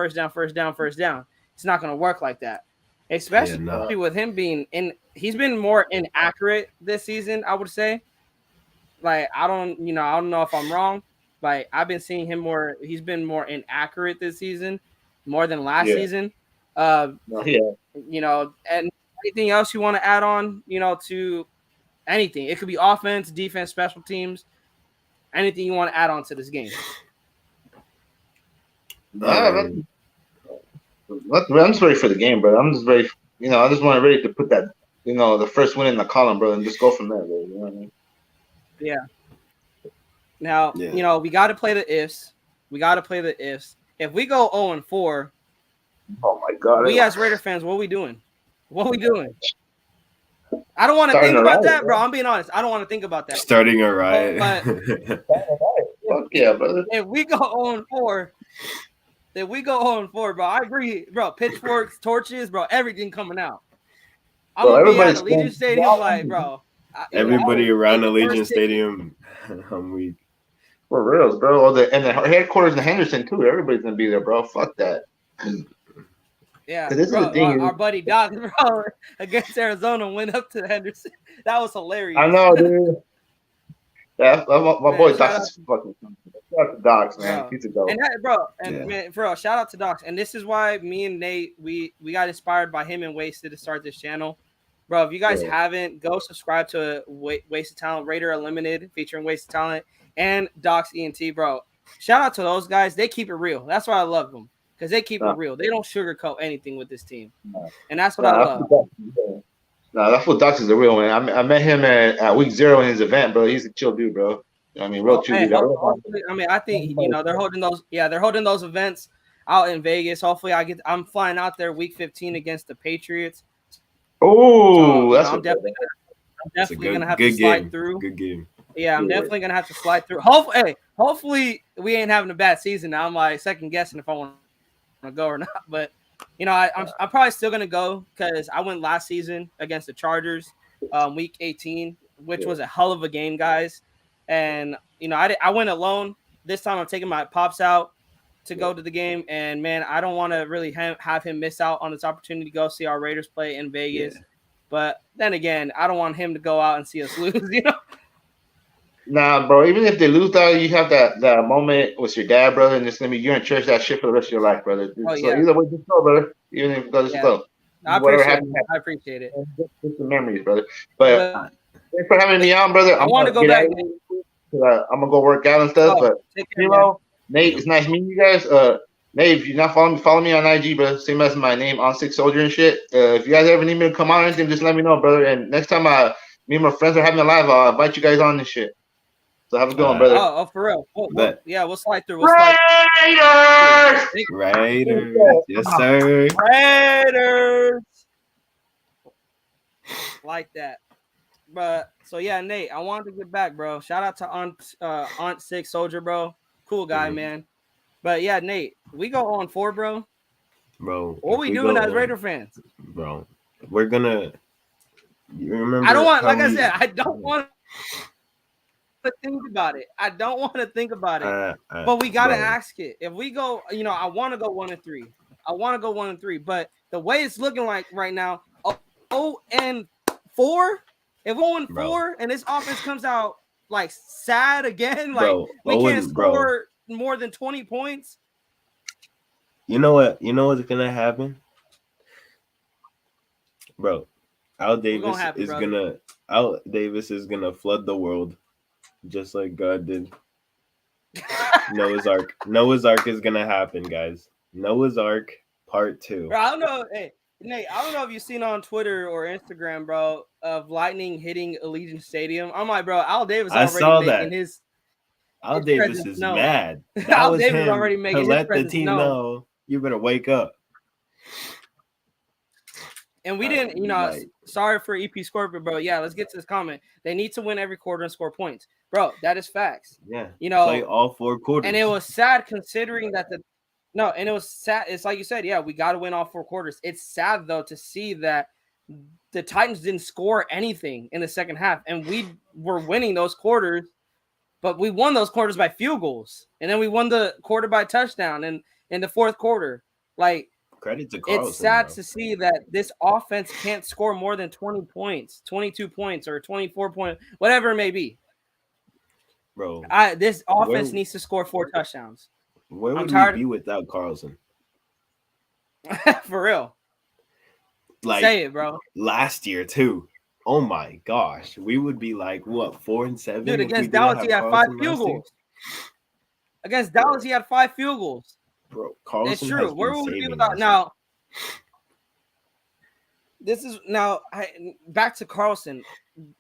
It's not going to work like that, especially with him being in. He's been more inaccurate this season, I would say. Like, I don't know if I'm wrong. Like, I've been seeing him more. He's been more inaccurate this season, more than last season. And anything else you want to add on, to anything? It could be offense, defense, special teams, anything you want to add on to this game. I'm just ready for the game, bro. I'm just ready. I just want ready to put that, the first win in the column, bro, and just go from there, bro. You know what I mean? Yeah. Now, we got to play the ifs. If we go 0-4, oh my God, we as Raider fans, what are we doing? I don't want to think about that, bro. I'm being honest. I don't want to think about that. Starting a riot. Fuck yeah, brother. If we go 0-4, bro, I agree, bro. Pitchforks, torches, bro, everything coming out. I'm gonna be at Allegiant Stadium, like, bro. Everybody around Allegiant Stadium, I'm weak. For reals, bro. And the headquarters in Henderson too. Everybody's gonna be there, bro. Fuck that. Yeah, bro, our buddy Doc, bro, against Arizona went up to Henderson. That was hilarious. I know, dude. Yeah, my boy Doc is fucking. Shout out to Docs, man. He's a dope. Man, for real, shout out to Docs. And this is why me and Nate, we got inspired by him and Wasted to start this channel. Bro, if you guys haven't, go subscribe to Wasted Talent, Raider Unlimited, featuring Wasted Talent, and Docs ENT, bro. Shout out to those guys. They keep it real. That's why I love them, because they keep it real. They don't sugarcoat anything with this team. And that's what I love. That's what Docs is the real man. I met him at week 0 in his event, bro. He's a chill dude, bro. I mean, real chill dude. I think, they're holding those. Yeah, they're holding those events out in Vegas. Hopefully, I'm flying out there week 15 against the Patriots. Oh, that's I'm definitely gonna have to slide through. Good game. Yeah, I'm definitely gonna have to slide through. Hopefully we ain't having a bad season. Now I'm like second guessing if I want to go or not. But I'm probably still gonna go because I went last season against the Chargers, week 18, which was a hell of a game, guys. And I went alone. This time I'm taking my pops out to go to the game, and man, I don't want to really have him miss out on this opportunity to go see our Raiders play in Vegas. Yeah. But then again, I don't want him to go out and see us lose, Nah, bro. Even if they lose, though, you have that moment with your dad, brother, and it's gonna be you're in church that shit for the rest of your life, brother. So either way, just go, brother. Even if you go, just go. I appreciate it. Just the memories, brother. But thanks for having me on, brother. I want to go back. I'm gonna go work out and stuff. But Nate, it's nice meeting you guys. Nate, if you're not following me, follow me on IG, bro. Same as my name, on 6 Soldier and shit. If you guys ever need me to come on or anything, just let me know, brother. And next time me and my friends are having a live, I'll invite you guys on this shit. So have a good one, brother. Oh, for real. We'll slide through. Raiders. Yes, sir. Raiders. Like that. But so yeah, Nate, I wanted to get back, bro. Shout out to Aunt 6 Soldier, bro. Cool guy, man. But yeah, Nate, we go 0-4, bro. Bro, what we doing as Raider fans? Bro, we're gonna. You remember? I don't want, like I said, I don't want to think about it. But we gotta ask it. If we go, I want to go 1-3. But the way it's looking like right now, 0-4. 4, if we're 0-4 Bro. and this offense comes out like sad again, like Bro, we can't bro. score more than 20 points. You know what? You know what's gonna happen, bro. Al Davis is gonna flood the world, just like God did. Noah's Ark. Noah's Ark is gonna happen, guys. Noah's Ark Part 2. Bro, I don't know. Hey, Nate, I don't know if you've seen on Twitter or Instagram, bro, of lightning hitting Allegiant Stadium. I'm like, bro, Al Davis I already saw making that. his. Al Davis is known. mad. That Al was Davis him already to making his let the presence team known. know you better wake up. And we didn't, sorry for EP Scorpion, bro. Yeah, let's get to this comment. They need to win every quarter and score points. Bro, that is facts. Yeah. Play all 4 quarters. And it was sad considering that and it was sad. It's like you said, yeah, we got to win all 4 quarters. It's sad, though, to see that the Titans didn't score anything in the second half. And we were winning those quarters, but we won those quarters by field goals. And then we won the quarter by touchdown in the fourth quarter. Like, credit to Carlson. It's sad to see that this offense can't score more than 20 points, 22 points, or 24 points, whatever it may be. Bro, this offense needs to score 4 touchdowns. Where would we be without Carlson? For real. Like, say it, bro. Last year too. Oh my gosh, we would be like what 4-7. Dude, against Dallas, he had 5 field goals. Against Dallas, he had 5 field goals. Bro, Carlson. It's true. Where would we be without now? This is back to Carlson.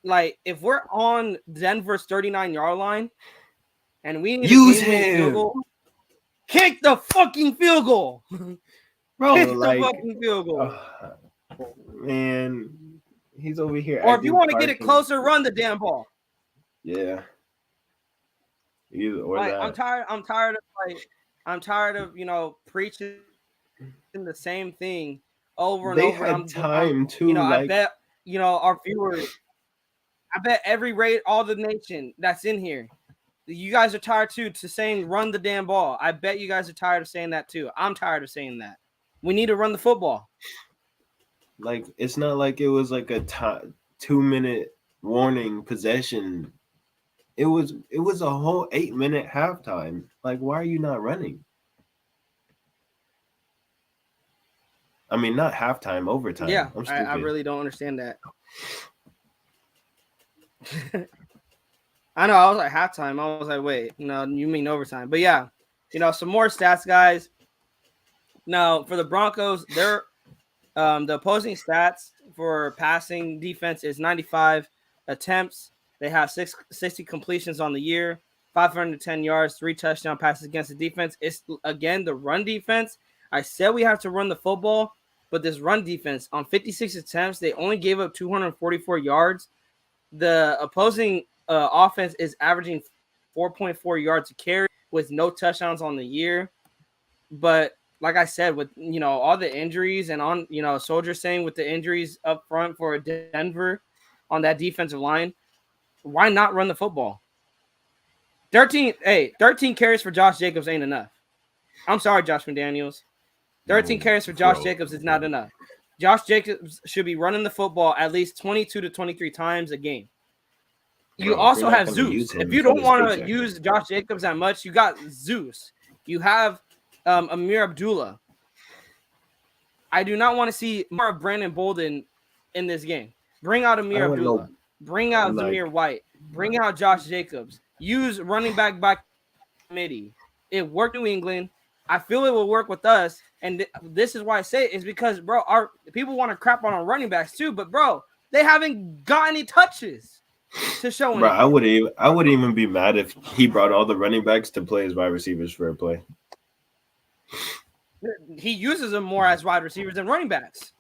Like, if we're on Denver's 39-yard line and we need use him, field goal, kick the fucking field goal, bro. Kick the fucking field goal. Man, he's over here. Or if you want to get it closer, run the damn ball. Yeah. Either or like, that. I'm tired of preaching the same thing over and they over. Had time too. I bet our viewers. I bet all the nation that's in here, you guys are tired too to saying run the damn ball. I bet you guys are tired of saying that too. I'm tired of saying that. We need to run the football. Like, it's not like it was like a 2-minute warning possession. It was a whole 8-minute halftime. Like, why are you not running? I mean, not halftime, overtime. Yeah, I really don't understand that. I know. I was like halftime. I was like, wait, no, you mean overtime? But yeah, some more stats, guys. Now for the Broncos, they're the opposing stats for passing defense is 95 attempts. They have 60 completions on the year, 510 yards, 3 touchdown passes against the defense. It's again the run defense. I said we have to run the football, but this run defense on 56 attempts, they only gave up 244 yards. The opposing offense is averaging 4.4 yards a carry with no touchdowns on the year. But like I said, with all the injuries and on Soldier saying with the injuries up front for Denver on that defensive line, why not run the football? 13 carries for Josh Jacobs ain't enough. I'm sorry, Josh McDaniels. 13 carries for Josh Jacobs is not enough. Josh Jacobs should be running the football at least 22 to 23 times a game. You also have Zeus. If you don't want to use Josh Jacobs that much, you got Zeus. You have Amir Abdullah. I do not want to see more of Brandon Bolden in this game. Bring out Amir Abdullah. Bring out Zamir White. Bring out Josh Jacobs. Use running back by committee. It worked in New England. I feel it will work with us. And this is why I say it is because, bro, our people want to crap on our running backs too. But, bro, they haven't got any touches to show. Bro, I wouldn't even be mad if he brought all the running backs to play as wide receivers for a play. He uses them more as wide receivers than running backs.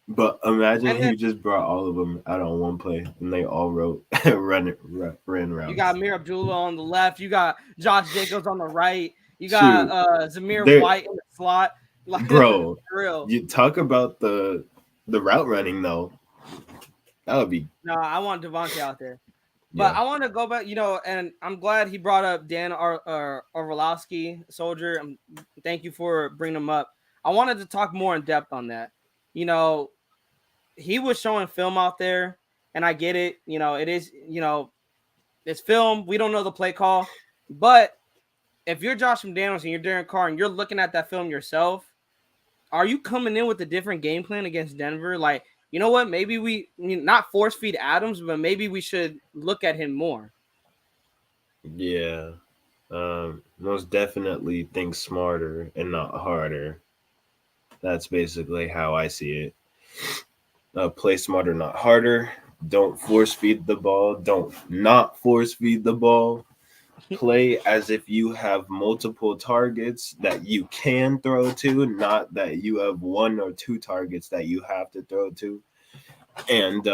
But imagine he just brought all of them out on one play and they all ran routes. You got Amir Abdullah on the left. You got Josh Jacobs on the right. You got Zamir White in the slot. Like, bro, real. You talk about the route running though. That would be. No, I want Devontae out there. But I want to go back, and I'm glad he brought up Dan Orlovsky, Soldier. Thank you for bringing him up. I wanted to talk more in depth on that. He was showing film out there, and I get it. It is, it's film. We don't know the play call, but if you're Josh McDaniels and you're Derek Carr and you're looking at that film yourself, are you coming in with a different game plan against Denver? Like, you know what? Maybe not force feed Adams, but maybe we should look at him more. Yeah. Most definitely think smarter and not harder. That's basically how I see it. Play smarter, not harder. Don't force feed the ball. Don't not force feed the ball. Play as if you have multiple targets that you can throw to, not that you have one or two targets that you have to throw to. And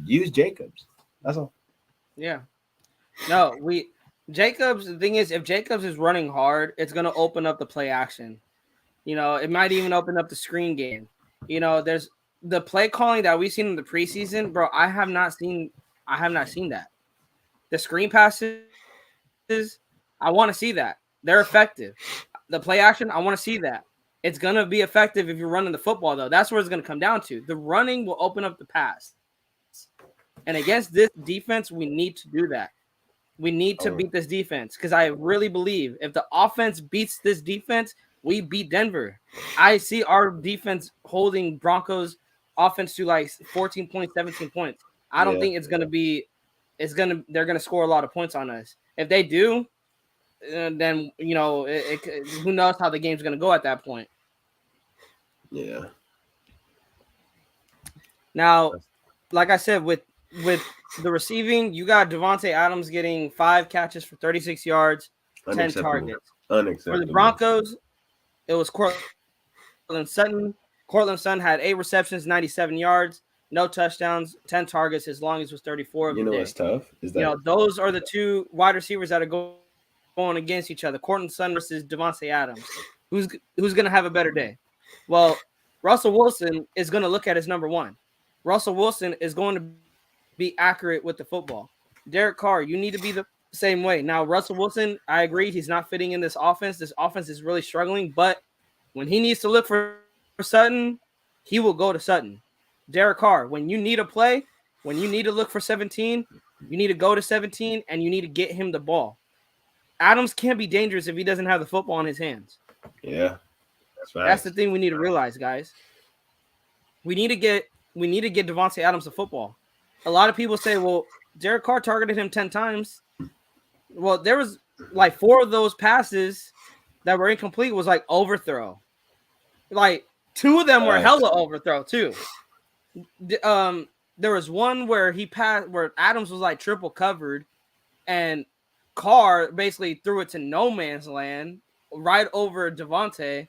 use Jacobs. That's all. Yeah. No, Jacobs, the thing is, if Jacobs is running hard, it's going to open up the play action. It might even open up the screen game. There's the play calling that we've seen in the preseason, bro. I have not seen that. The screen passes, I want to see that. They're effective. The play action, I want to see that. It's going to be effective if you're running the football, though. That's where it's going to come down to. The running will open up the pass. And against this defense, we need to do that. We need to beat this defense because I really believe if the offense beats this defense, we beat Denver. I see our defense holding Broncos offense to like 14 points, 17 points. I don't think they're going to score a lot of points on us. If they do, then, who knows how the game's going to go at that point. Yeah. Now, like I said, with the receiving, you got Davante Adams getting 5 catches for 36 yards, 10 targets. Unacceptable. For the Broncos, it was Courtland Sutton. Courtland Sutton had 8 receptions, 97 yards, no touchdowns, 10 targets. His longest was 34 of the day. What's tough is that those are the two wide receivers that are going against each other. Courtland Sutton versus Davante Adams. Who's going to have a better day? Well, Russell Wilson is going to look at his number one. Russell Wilson is going to be accurate with the football. Derek Carr, you need to be the same way. Now, Russell Wilson, I agree, he's not fitting in this offense. This offense is really struggling, but when he needs to look for Sutton, he will go to Sutton. Derek Carr, when you need a play, when you need to look for 17, you need to go to 17, and you need to get him the ball. Adams can't be dangerous if he doesn't have the football in his hands. Yeah. That's the thing we need to realize, guys. We need to get Davante Adams the football. A lot of people say, well, Derek Carr targeted him 10 times. Well, there was like 4 of those passes that were incomplete was like overthrow. Like 2 of them were hella overthrow too. There was one where where Adams was like triple covered and Carr basically threw it to no man's land right over Davante.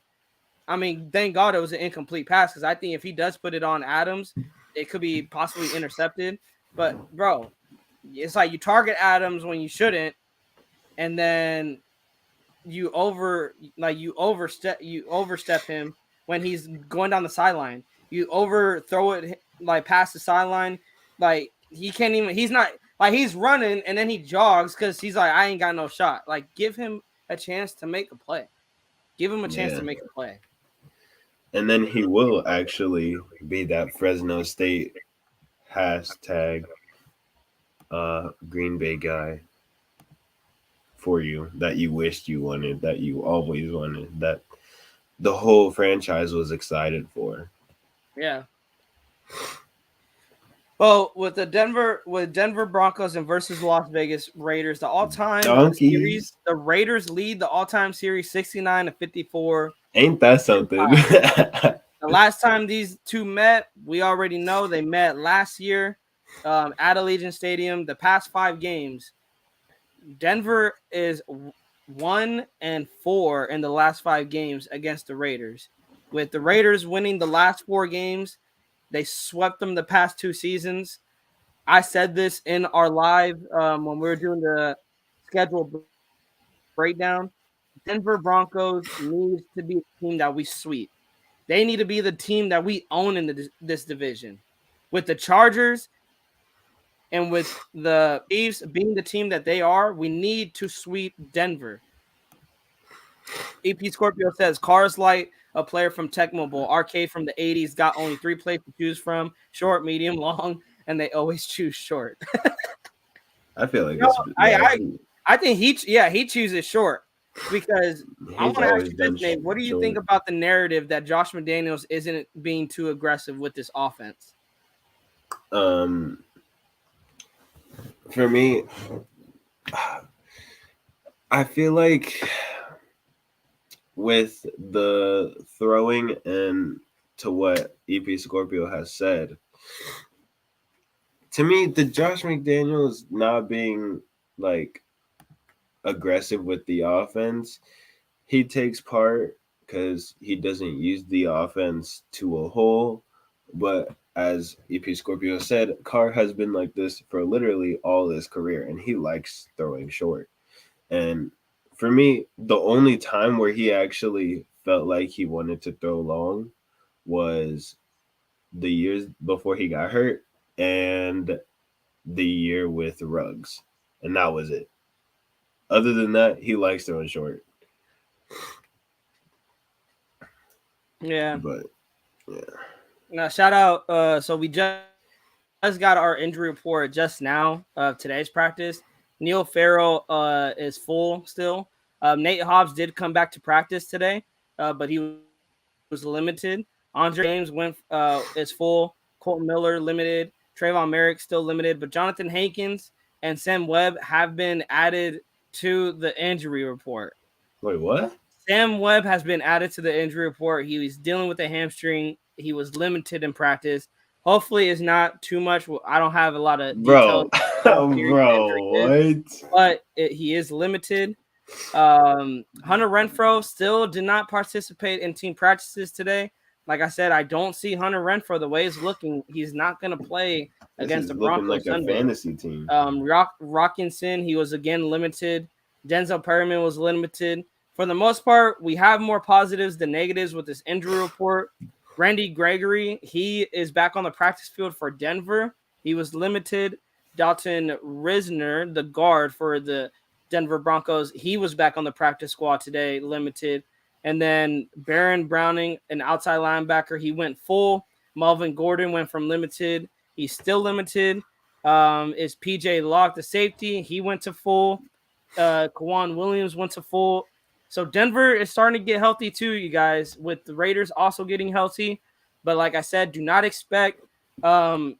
I mean, thank God it was an incomplete pass because I think if he does put it on Adams, it could be possibly intercepted. But, bro, it's like you target Adams when you shouldn't, and then you overstep him when he's going down the sideline. You overthrow it like past the sideline. Like he can't even. He's not like he's running and then he jogs because he's like, I ain't got no shot. Like give him a chance to make a play. Give him a chance to make a play. And then he will actually be that Fresno State hashtag Green Bay guy for you that you wished you wanted, that you always wanted, that the whole franchise was excited for. Yeah. Well, with Denver Broncos and versus Las Vegas Raiders, the all-time series, the Raiders lead the all-time series 69-54. Ain't that something? The last time these two met, we already know they met last year at Allegiant Stadium. The past 5 games, Denver is 1-4 in the last 5 games against the Raiders. With the Raiders winning the last 4 games, they swept them the past 2 seasons. I said this in our live when we were doing the schedule breakdown. Denver Broncos needs to be a team that we sweep. They need to be the team that we own in this division. With the Chargers and with the Chiefs being the team that they are, we need to sweep Denver. EP Scorpio says, Cars Light, a player from Tech Mobile, arcade from the 80s, got only 3 plays to choose from, short, medium, long. and they always choose short. I feel like No, it's I think he chooses short because I he's want to ask always you done this, Nate. What do you short. think about the narrative that Josh McDaniels isn't being too aggressive with this offense? For me, I feel like with the throwing and to what EP Scorpio has said, to me, the Josh McDaniels not being like aggressive with the offense, he takes part because he doesn't use the offense to a whole. But as EP Scorpio said, Carr has been like this for literally all his career, and he likes throwing short. And for me, the only time where he actually felt like he wanted to throw long was the years before he got hurt and the year with Ruggs. And that was it. Other than that, he likes throwing short. Yeah. But yeah. Now, shout out. So we just got our injury report just now of today's practice. Neil Farrell is full still. Nate Hobbs did come back to practice today, but he was limited. Andre James is full. Colton Miller limited. Trayvon Merrick still limited, but Jonathan Hankins and Sam Webb have been added to the injury report. Wait, what? Sam Webb has been added to the injury report. He was dealing with a hamstring. He was limited in practice. Hopefully, it's not too much. I don't have a lot of details. What? But he is limited. Hunter Renfrow still did not participate in team practices today. Like I said, I don't see Hunter Renfrow the way it's looking. He's not going to play against the Broncos like Sunday. A fantasy team. Rockinson, he was again limited. Denzel Perryman was limited. For the most part, we have more positives than negatives with this injury report. Randy Gregory, he is back on the practice field for Denver. He was limited. Dalton Risner, the guard for the Denver Broncos, he was back on the practice squad today, limited. And then Baron Browning, an outside linebacker, he went full. Melvin Gordon went from limited. He's still limited. Is PJ Locke, the safety? He went to full. Kwan Williams went to full. So Denver is starting to get healthy too, you guys, with the Raiders also getting healthy. But like I said, do not expect Hunter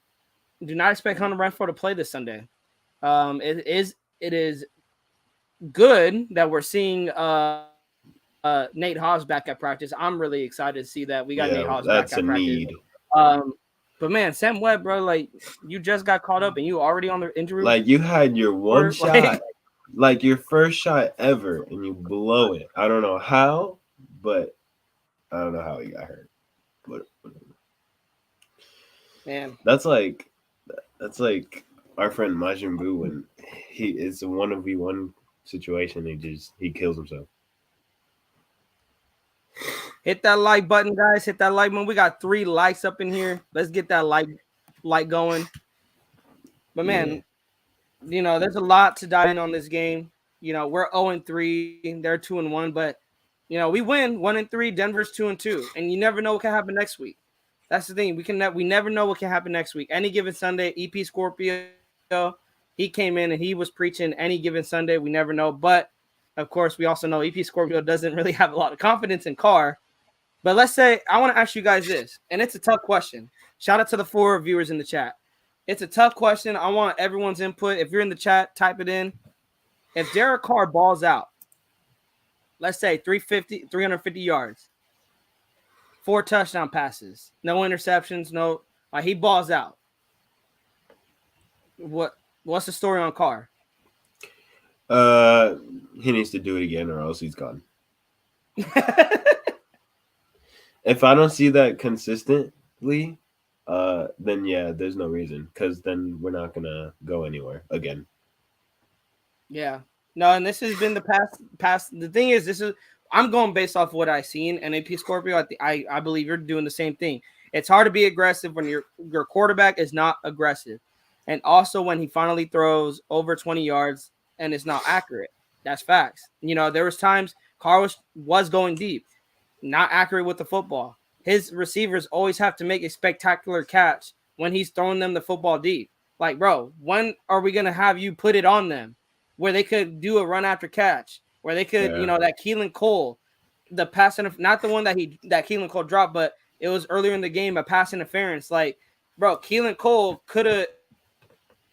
Renfrow to play this Sunday. It is good that we're seeing Nate Hobbs back at practice. I'm really excited to see that we got Nate Hobbs back at practice. Need. But man, Sam Webb, bro, like you just got caught up and you already on the injury. Like you had your one shot, like your first shot ever, and you blow it. I don't know how, but I don't know how he got hurt. But man, that's like our friend Majin Buu when it's a 1v1 situation. He kills himself. Hit that like button, guys. Hit that like button. We got 3 likes up in here. Let's get that like going. But man, you know, there's a lot to dive in on this game. You know, we're 0-3. They're 2-1, but you know, we win 1-3. Denver's 2-2, and you never know what can happen next week. That's the thing. We never know what can happen next week. Any given Sunday, EP Scorpio, he came in and he was preaching any given Sunday. We never know, but of course, we also know EP Scorpio doesn't really have a lot of confidence in Carr. But let's say I want to ask you guys this, and it's a tough question. Shout out to the 4 viewers in the chat. It's a tough question. I want everyone's input. If you're in the chat, type it in. If Derek Carr balls out, let's say 350 yards, 4 touchdown passes, no interceptions, he balls out. What's the story on Carr? He needs to do it again or else he's gone. If I don't see that consistently, then yeah, there's no reason because then we're not gonna go anywhere again. Yeah, no, and this has been the past. The thing is, I'm going based off what I've seen, and AP Scorpio, I believe you're doing the same thing. It's hard to be aggressive when your quarterback is not aggressive, and also when he finally throws over 20 yards and it's not accurate. That's facts. You know, there was times Carr was going deep, not accurate with the football. His receivers always have to make a spectacular catch when he's throwing them the football deep. Like, bro, when are we going to have you put it on them where they could do a run after catch, where they could, that Keelan Cole, the pass, not the one that Keelan Cole dropped, but it was earlier in the game, a pass interference. Like, bro, Keelan Cole could have,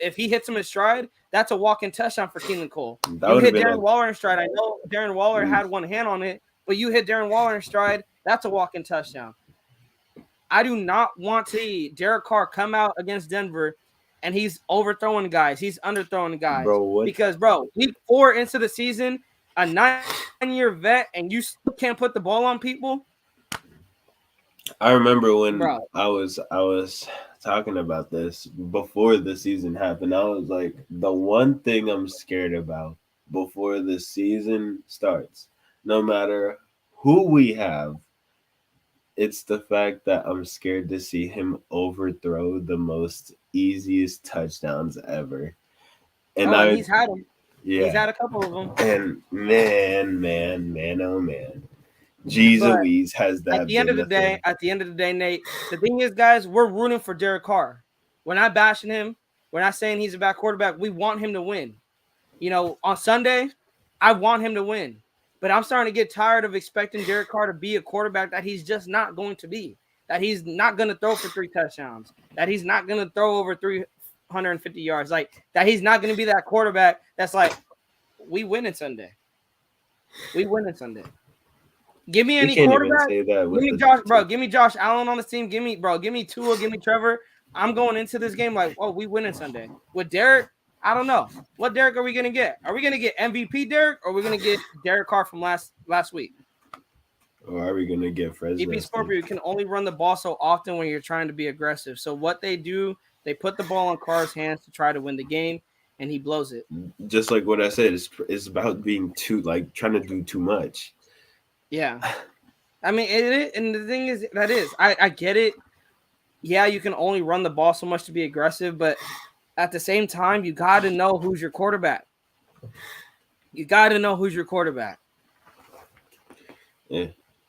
if he hits him in stride, that's a walk-in touchdown for Keelan Cole. You hit Darren Waller in stride. I know Darren Waller had one hand on it, but you hit Darren Waller in stride, that's a walk-in touchdown. I do not want to see Derek Carr come out against Denver and he's overthrowing guys. He's underthrowing guys. Because, week 4 into the season, a 9-year vet, and you still can't put the ball on people. I remember when I was talking about this before the season happened. I was like, the one thing I'm scared about before the season starts, no matter who we have, it's the fact that I'm scared to see him overthrow the most easiest touchdowns ever. And he's had them. Yeah. He's had a couple of them. And man, oh man. Jesus has that. At the end of the day, Nate, the thing is, guys, we're rooting for Derek Carr. We're not bashing him. We're not saying he's a bad quarterback. We want him to win. On Sunday, I want him to win. But I'm starting to get tired of expecting Derek Carr to be a quarterback that he's just not going to be. That he's not going to throw for 3 touchdowns. That he's not going to throw over 350 yards. Like, that he's not going to be that quarterback that's like, we win it Sunday. We win it Sunday. Give me any quarterback. Give me Josh Allen on the team. Give me Tua. Give me Trevor. I'm going into this game like, we win it Sunday. With Derek, I don't know. What Derek are we going to get? Are we going to get MVP Derek, or are we going to get Derek Carr from last week? Or are we going to get Fresno? EP Scorpio, you can only run the ball so often when you're trying to be aggressive. So what they do, they put the ball in Carr's hands to try to win the game, and he blows it. Just like what I said, it's about being trying to do too much. Yeah. I mean, and the thing is, I get it. Yeah, you can only run the ball so much to be aggressive, but at the same time, you got to know who's your quarterback. Yeah.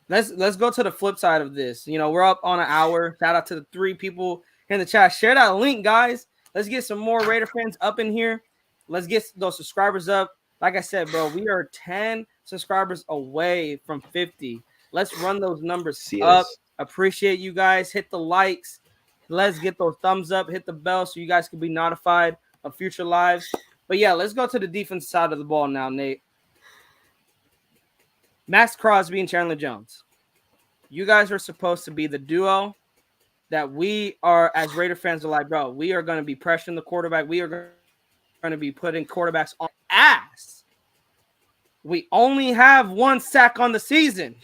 Let's go to the flip side of this. We're up on an hour. Shout out to the 3 people in the chat. Share that link, guys. Let's get some more Raider fans up in here. Let's get those subscribers up. Like I said, bro, we are 10 subscribers away from 50. Let's run those numbers up. Appreciate you guys. Hit the likes. Let's get those thumbs up. Hit the bell so you guys can be notified of future lives. But yeah, let's go to the defense side of the ball now, Nate. Max Crosby and Chandler Jones. You guys are supposed to be the duo that we are, as Raider fans, are like, bro, we are going to be pressuring the quarterback. We are going to be putting quarterbacks on ass. We only have 1 sack on the season.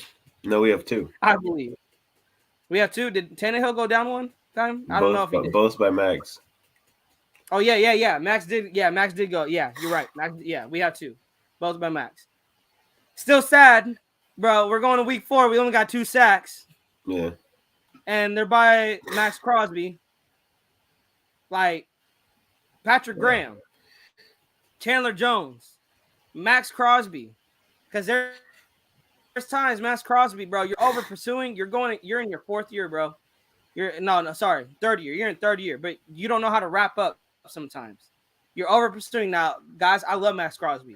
No, we have 2. I believe. We have 2. Did Tannehill go down one time? I don't know if he did. Both by Max. Oh, yeah. Max did go. Yeah, you're right. Max, yeah, we have 2. Both by Max. Still sad, bro. We're going to week 4. We only got 2 sacks. Yeah. And they're by Max Crosby. Like, Patrick Graham. Chandler Jones. Max Crosby. Because there's times, Max Crosby, bro, you're over pursuing. You're in your 4th year, bro. Sorry, 3rd year. You're in 3rd year, but you don't know how to wrap up sometimes. You're over pursuing. Now, guys, I love Max Crosby.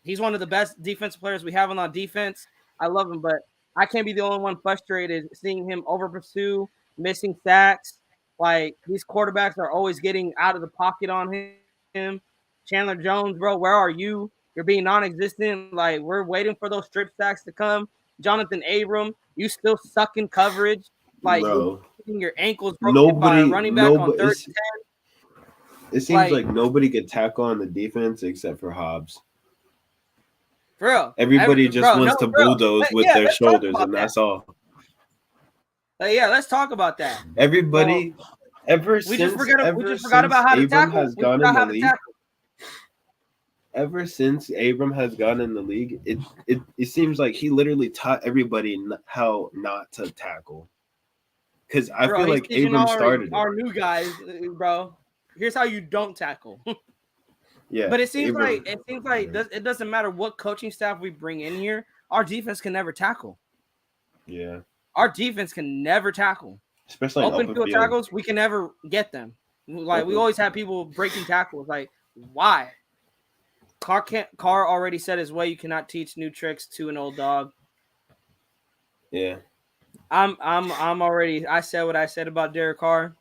He's one of the best defensive players we have on defense. I love him, but I can't be the only one frustrated seeing him over pursue, missing sacks. Like, these quarterbacks are always getting out of the pocket on him. Chandler Jones, bro, where are you? You're being non-existent. Like, we're waiting for those strip sacks to come. Jonathan Abram, you still suck in coverage. Like, you're getting your ankles broken by a running back on 3rd and 10. It seems like nobody could tackle on the defense except for Hobbs. For real. Everybody wants to bulldoze with their shoulders, and that's all. Yeah, let's talk about that. Everybody, ever since Abram has gone in the league, ever since Abram has gone in the league, it seems like he literally taught everybody how not to tackle. Because I feel like Abram started our new guys, bro. Here's how you don't tackle. Yeah, but it seems like it doesn't matter what coaching staff we bring in here. Our defense can never tackle. Yeah, our defense can never tackle. especially in Open open field field. tackles, we can never get them. Like we always have people breaking tackles. Like why? Carr already said his way. You cannot teach new tricks to an old dog. Yeah. I'm already. I said what I said about Derek Carr.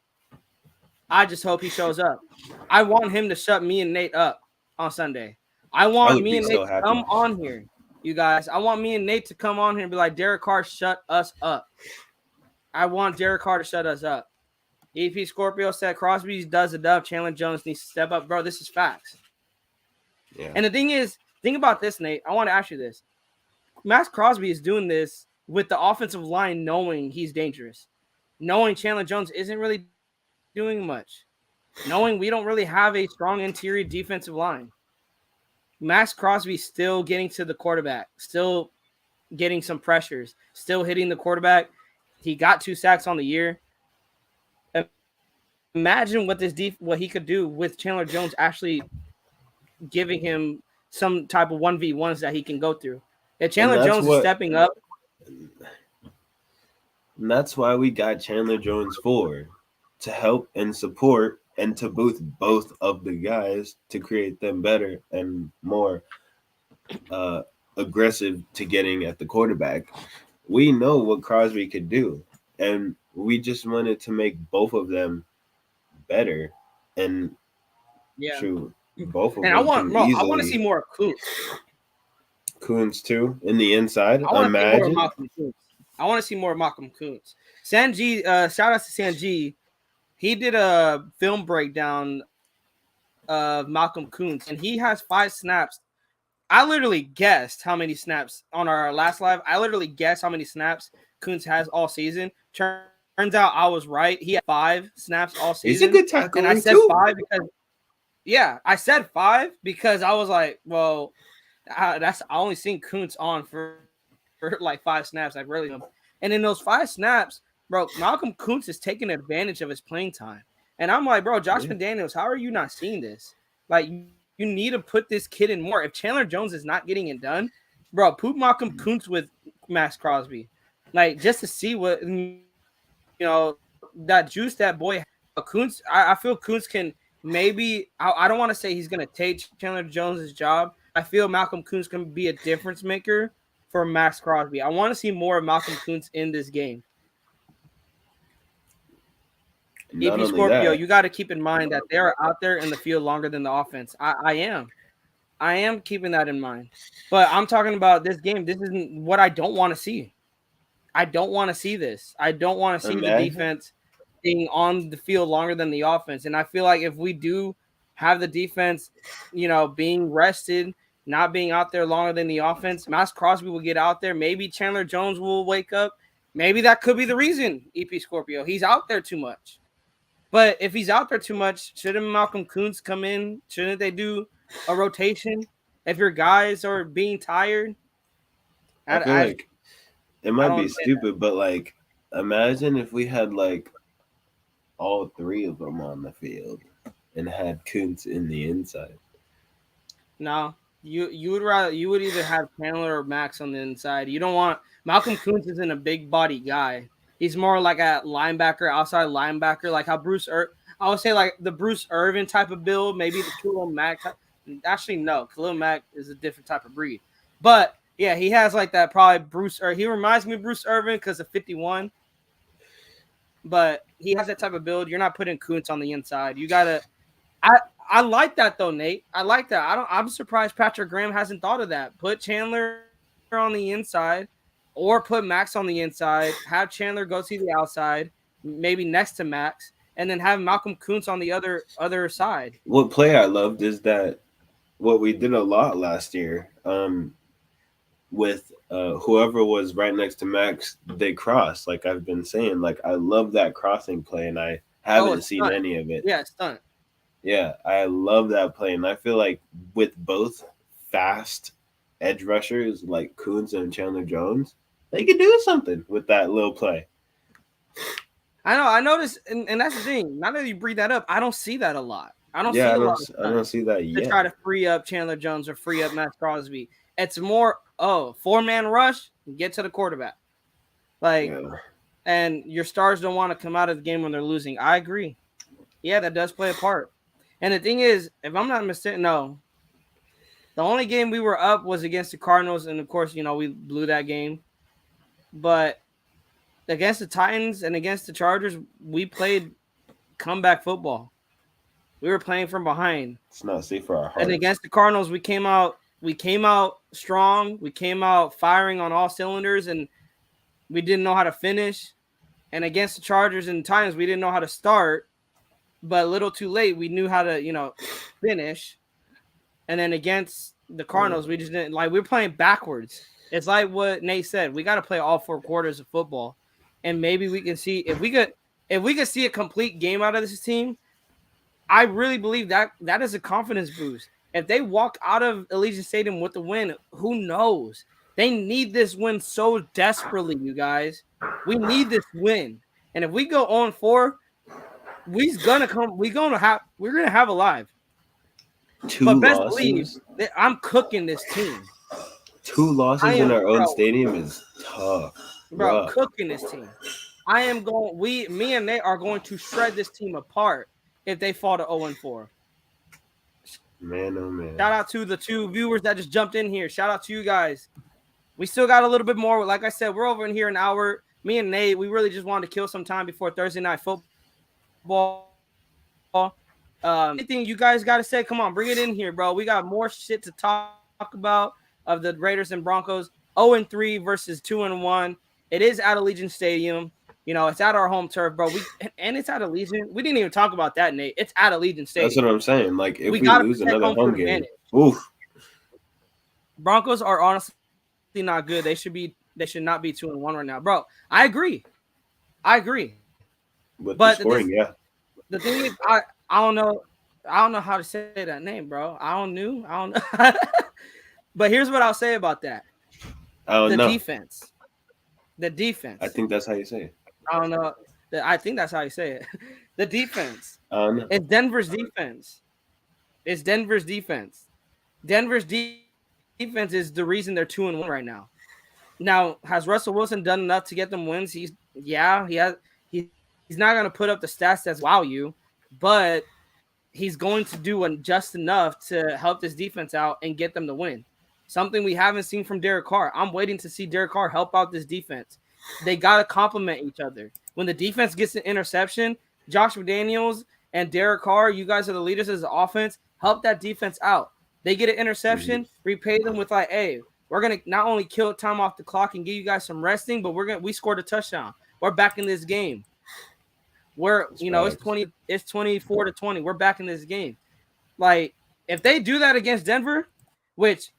I just hope he shows up. I want him to shut me and Nate up on Sunday. I I want would me be and so Nate to happy. come on here, you guys. I want me and Nate to come on here and be like, Derek Carr, shut us up. I want Derek Carr to shut us up. EP Scorpio said Crosby does enough. Chandler Jones needs to step up. Bro, this is facts. Yeah. And the thing is, think about this, Nate. I want to ask you this. Max Crosby is doing this with the offensive line knowing he's dangerous, knowing Chandler Jones isn't really doing much, knowing we don't really have a strong interior defensive line. Max Crosby still getting to the quarterback, still getting some pressures, still hitting the quarterback. He got 2 sacks on the year. Imagine what he could do with Chandler Jones actually giving him some type of 1v1s that he can go through. If Chandler Jones is stepping up. And that's why we got Chandler Jones for, to help and support and to boost both of the guys to create them better and more aggressive to getting at the quarterback. We know what Crosby could do, and we just wanted to make both of them better. And shoot, both of and them I want to see more of Kuntz too in the inside. I want to see more of Malcolm Kuntz. I want to see more of Malcolm Kuntz. Sanji, shout out to Sanji. He did a film breakdown of Malcolm Kuntz, and he has 5 snaps. I literally guessed how many snaps on our last live. I literally guessed how many snaps Kuntz has all season. Turns out I was right. He had 5 snaps all season. He's a good tackler, and I said too. 5 because, I said 5 because I was like, well, I only seen Kuntz on for like 5 snaps. I really, and in those 5 snaps, bro, Malcolm Kuntz is taking advantage of his playing time. And I'm like, bro, Josh McDaniels, how are you not seeing this? Like, you need to put this kid in more. If Chandler Jones is not getting it done, bro, put Malcolm Kuntz with Max Crosby. Like, just to see what, that juice that boy Kuntz. I feel Kuntz can maybe, I don't want to say he's going to take Chandler Jones' job. I feel Malcolm Kuntz can be a difference maker for Max Crosby. I want to see more of Malcolm Kuntz in this game. EP Scorpio, you got to keep in mind that they're out there in the field longer than the offense. I am keeping that in mind. But I'm talking about this game. This isn't what I don't want to see. I don't want to see this. I don't want to see the defense being on the field longer than the offense. And I feel like if we do have the defense, being rested, not being out there longer than the offense, Max Crosby will get out there. Maybe Chandler Jones will wake up. Maybe that could be the reason, EP Scorpio. He's out there too much. But if he's out there too much, shouldn't Malcolm Kuntz come in? Shouldn't they do a rotation if your guys are being tired? I feel like it might be stupid, but like, imagine if we had like all 3 of them on the field and had Kuntz in the inside. No, you would either have Chandler or Max on the inside. You don't want Malcolm Kuntz isn't a big body guy. He's more like a linebacker, outside linebacker, like how I would say like the Bruce Irvin type of build, maybe the Khalil Mack. Actually, no, Khalil Mack is a different type of breed. But yeah, he has like that probably he reminds me of Bruce Irvin because of 51. But he has that type of build. You're not putting Kuntz on the inside. You gotta. I like that though, Nate. I like that. I'm surprised Patrick Graham hasn't thought of that. Put Chandler on the inside. Or put Max on the inside, have Chandler go to the outside, maybe next to Max, and then have Malcolm Kuntz on the other side. What play I loved is that what we did a lot last year with whoever was right next to Max, they crossed. Like I've been saying, like I love that crossing play, and I haven't seen any of it. Yeah, it's done. Yeah, I love that play, and I feel like with both fast edge rushers like Kuntz and Chandler Jones, they could do something with that little play. I know. I noticed, and that's the thing. Now that you bring that up, I don't see that a lot. I don't see that yet. To try to free up Chandler Jones or free up Max Crosby. It's more, 4-man rush, get to the quarterback. Like, and your stars don't want to come out of the game when they're losing. I agree. Yeah, that does play a part. And the thing is, if I'm not mistaken, no, the only game we were up was against the Cardinals, and of course, we blew that game. But against the Titans and against the Chargers, we played comeback football. We were playing from behind. It's not safe for our hearts. And against the Cardinals, we came out strong. We came out firing on all cylinders, and we didn't know how to finish. And against the Chargers and Titans, we didn't know how to start, but a little too late. We knew how to, finish. And then against the Cardinals, we just didn't we were playing backwards. It's like what Nate said. We got to play all 4 quarters of football, and maybe we can see if we could see a complete game out of this team. I really believe that is a confidence boost. If they walk out of Allegiant Stadium with the win, who knows? They need this win so desperately, you guys. We need this win, and if we go on 4, we're gonna have a live. 2 but best losses. believe that I'm cooking this team. 2 losses in our own stadium is tough, bro. Cooking this team. Me and Nate are going to shred this team apart if they fall to 0-4. Man, oh man! Shout out to the 2 viewers that just jumped in here. Shout out to you guys. We still got a little bit more. Like I said, we're over in here an hour. Me and Nate, we really just wanted to kill some time before Thursday night football. Anything you guys got to say? Come on, bring it in here, bro. We got more shit to talk about of the Raiders and Broncos. 0-3 versus 2-1. It is at Allegiant Stadium. It's at our home turf, bro. And it's at Allegiant. We didn't even talk about that, Nate. It's at Allegiant Stadium. That's what I'm saying. Like, if we lose another home game, oof. Broncos are honestly not good. They should not be 2-1 right now, bro. I agree. With the scoring, yeah. The thing is, I don't know how to say that name, bro. I don't know. But here's what I'll say about that. The defense. I think that's how you say it. I don't know. I think that's how you say it. The defense. It's Denver's defense. Denver's defense is the reason they're 2-1 right now. Now, has Russell Wilson done enough to get them wins? He has. He's not going to put up the stats that wow you, but he's going to do just enough to help this defense out and get them to win. Something we haven't seen from Derek Carr. I'm waiting to see Derek Carr help out this defense. They got to complement each other. When the defense gets an interception, Josh McDaniels and Derek Carr, you guys are the leaders as the offense, help that defense out. They get an interception, repay them with hey, we're going to not only kill time off the clock and give you guys some resting, but we scored a touchdown. We're back in this game. It's 24-20. We're back in this game. Like, if they do that against Denver, which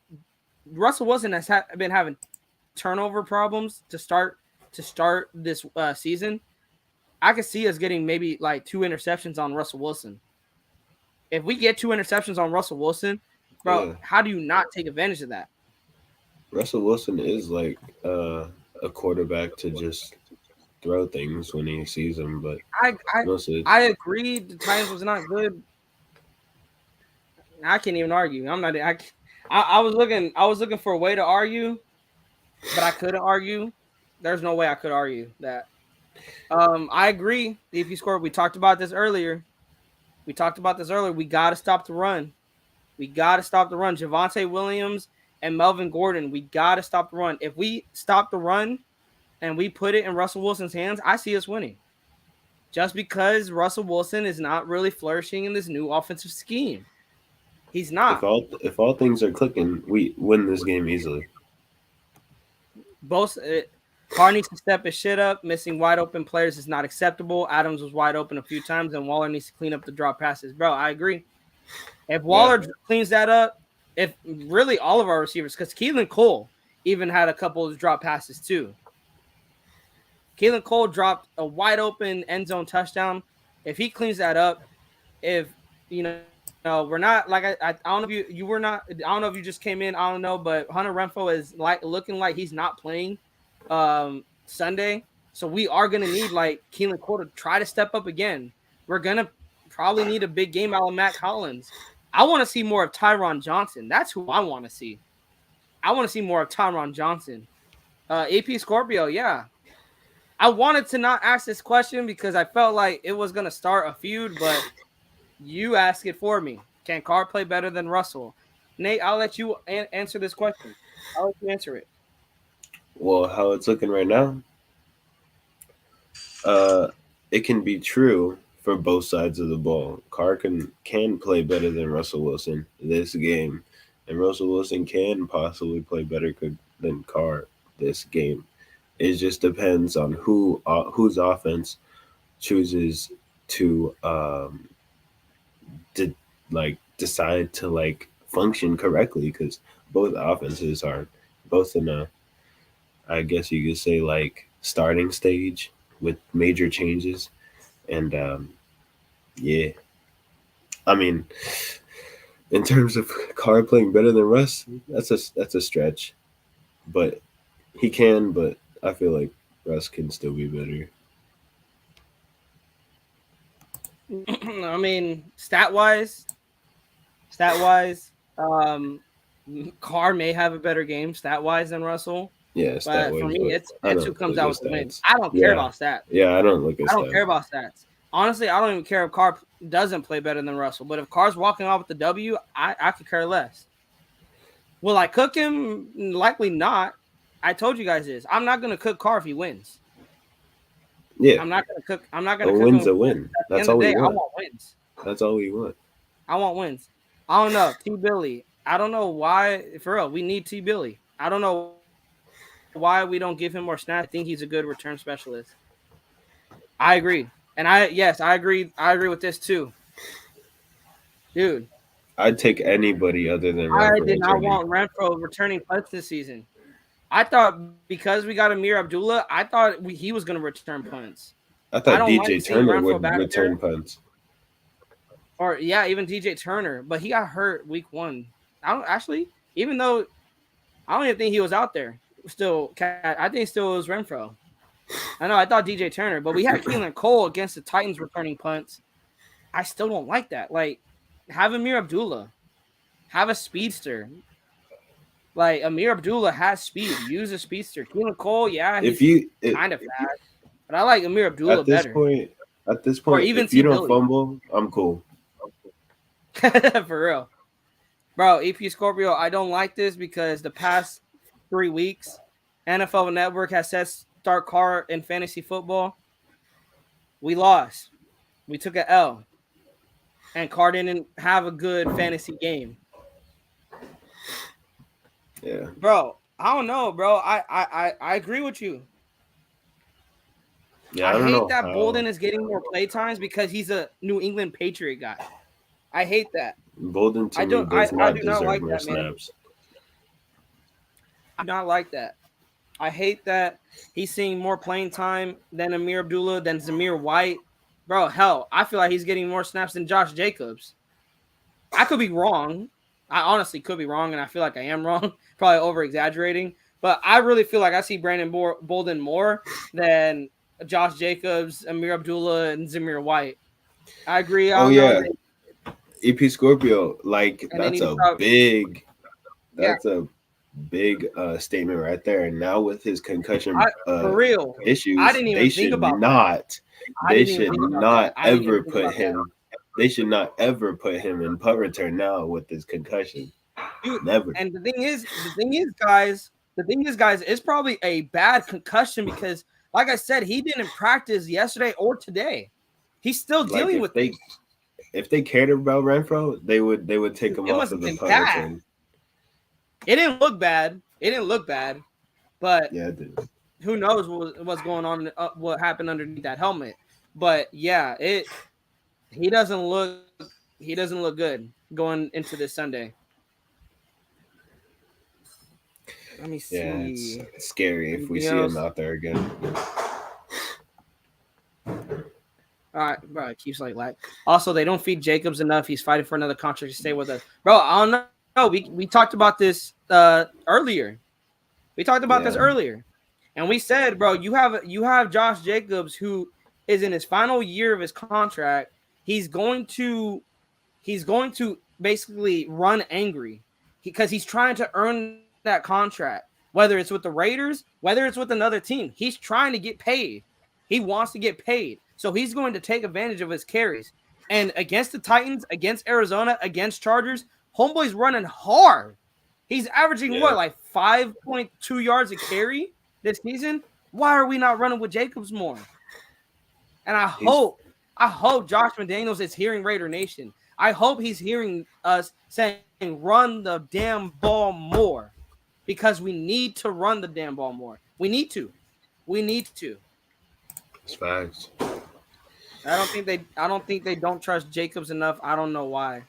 Russell Wilson has been having turnover problems to start this season, I could see us getting maybe 2 interceptions on Russell Wilson. If we get 2 interceptions on Russell Wilson, bro, how do you not take advantage of that? Russell Wilson is like a quarterback to just throw things when he sees them, but I agree. The Titans was not good. I can't even argue. I was looking for a way to argue, but I couldn't argue. There's no way I could argue that. I agree. If you score, we talked about this earlier. We got to stop the run. Javonte Williams and Melvin Gordon, we got to stop the run. If we stop the run and we put it in Russell Wilson's hands, I see us winning. Just because Russell Wilson is not really flourishing in this new offensive scheme. He's not. If all things are clicking, we win this game easily. Carr needs to step his shit up. Missing wide open players is not acceptable. Adams was wide open a few times, and Waller needs to clean up the drop passes. Bro, I agree. If Waller cleans that up, if really all of our receivers, because Keelan Cole even had a couple of drop passes too. Keelan Cole dropped a wide open end zone touchdown. If he cleans that up, we're not I don't know if you were not. I don't know if you just came in. I don't know, but Hunter Renfrow is looking like he's not playing Sunday, so we are gonna need Keelan Cole to try to step up again. We're gonna probably need a big game out of Matt Collins. I want to see more of Tyron Johnson. That's who I want to see. I want to see more of Tyron Johnson. AP Scorpio, yeah. I wanted to not ask this question because I felt like it was gonna start a feud, but you ask it for me. Can Carr play better than Russell? Nate, I'll let you answer this question. I'll let you answer it. Well, how it's looking right now, uh, it can be true for both sides of the ball. Carr can play better than Russell Wilson this game, and Russell Wilson can possibly play better than Carr this game. It just depends on whose offense chooses to de- decide to function correctly, because both offenses are both in a, I guess you could say, starting stage with major changes. And yeah, I mean, in terms of Carr playing better than Russ, that's a stretch, but he can. But I feel like Russ can still be better. I mean, stat wise, Carr may have a better game stat wise than Russell, Yeah, stat but for wise, me, but I it's who don't comes look out at with the win. stats. I don't care Yeah, about stats. yeah, I don't look at I don't care stats. about stats. Honestly, I don't even care if Carr doesn't play better than Russell. But if Carr's walking off with the W, I could care less. Will I cook him? Likely not. I told you guys this. I'm not gonna cook Carr if he wins. Yeah, I'm not gonna cook. I'm not a gonna cook him. win's a At win. the That's end of all the we day, I want. want wins. That's all we want. I want wins. I don't know. T Billy. I don't know why. For real, we need T Billy. I don't know why we don't give him more snaps. I think he's a good return specialist. I agree, and I agree. I agree with this too, dude. I'd take anybody other than I Renfro did not returning. want Renfro returning punts this season. I thought because we got Amir Abdullah, I thought he was going to return punts. I I thought don't like DJ seeing Turner Renfro would back return there, punts. or yeah, even DJ Turner, but he got hurt week 1. I don't actually, even though I don't even think he was out there. Still, I think still it was Renfro. I know I thought DJ Turner, but we had Keelan Cole against the Titans returning punts. I still don't like that. Like, have Amir Abdullah, have a speedster. Like Amir Abdullah has speed. Use a speedster. Keelan Cole, yeah, If he's you kind of fast, but I like Amir Abdullah at this better. point, Or even if you T don't Billy. fumble, I'm cool. For real. Bro, EP Scorpio, I don't like this because the past 3 weeks, NFL Network has said start Carr in fantasy football. We lost. We took an L. And Carr didn't have a good fantasy game. Yeah, Bro, I don't know, bro. I agree with you. yeah. I I don't hate know that how Bolden is getting more play times because he's a New England Patriot guy. I hate that. Bolden to I me don't. I, does I not do not deserve like more that, man. snaps. I do not like that. I hate that he's seeing more playing time than Amir Abdullah, than Zamir White. Bro, hell, I feel like he's getting more snaps than Josh Jacobs. I could be wrong. I honestly could be wrong, and I feel like I am wrong. Probably over exaggerating. But I really feel like I see Brandon Bolden more than Josh Jacobs, Amir Abdullah, and Zamir White. I agree. I Oh don't know. yeah, EP Scorpio. And then That's he a probably, big. yeah, That's a big statement right there. And now with his concussion for real. I issues, didn't even think about that. I they didn't even should think about that. not I didn't even ever think put about that. him. They should not ever put him in punt return now with his concussion. Dude, Never. and the thing is, guys, it's probably a bad concussion because, like I said, he didn't practice yesterday or today. He's still Like dealing with it. if they cared about Renfro, they would take him It off must of have the been punt bad. return. It didn't look bad. But Yeah, it did. who knows what's going on? What happened underneath that helmet? But yeah, he doesn't look good going into this Sunday. Let me Yeah, it's see. scary if we Anything see him else? out there again. All right, bro. It keeps like. Also, they don't feed Jacobs enough. He's fighting for another contract to stay with us, bro. I don't know. We talked about this earlier. We talked about this Yeah. earlier, and we said, bro, you have Josh Jacobs who is in his final year of his contract. He's going to basically run angry because he's trying to earn that contract. Whether it's with the Raiders, whether it's with another team, he's trying to get paid. He wants to get paid. So he's going to take advantage of his carries. And against the Titans, against Arizona, against Chargers, homeboy's running hard. He's averaging what, like 5.2 yards a carry this season? Why are we not running with Jacobs more? And I hope Josh McDaniels is hearing Raider Nation. I hope he's hearing us saying, run the damn ball more. Because we need to run the damn ball more. We need to. It's facts. I don't think they don't trust Jacobs enough. I don't know why.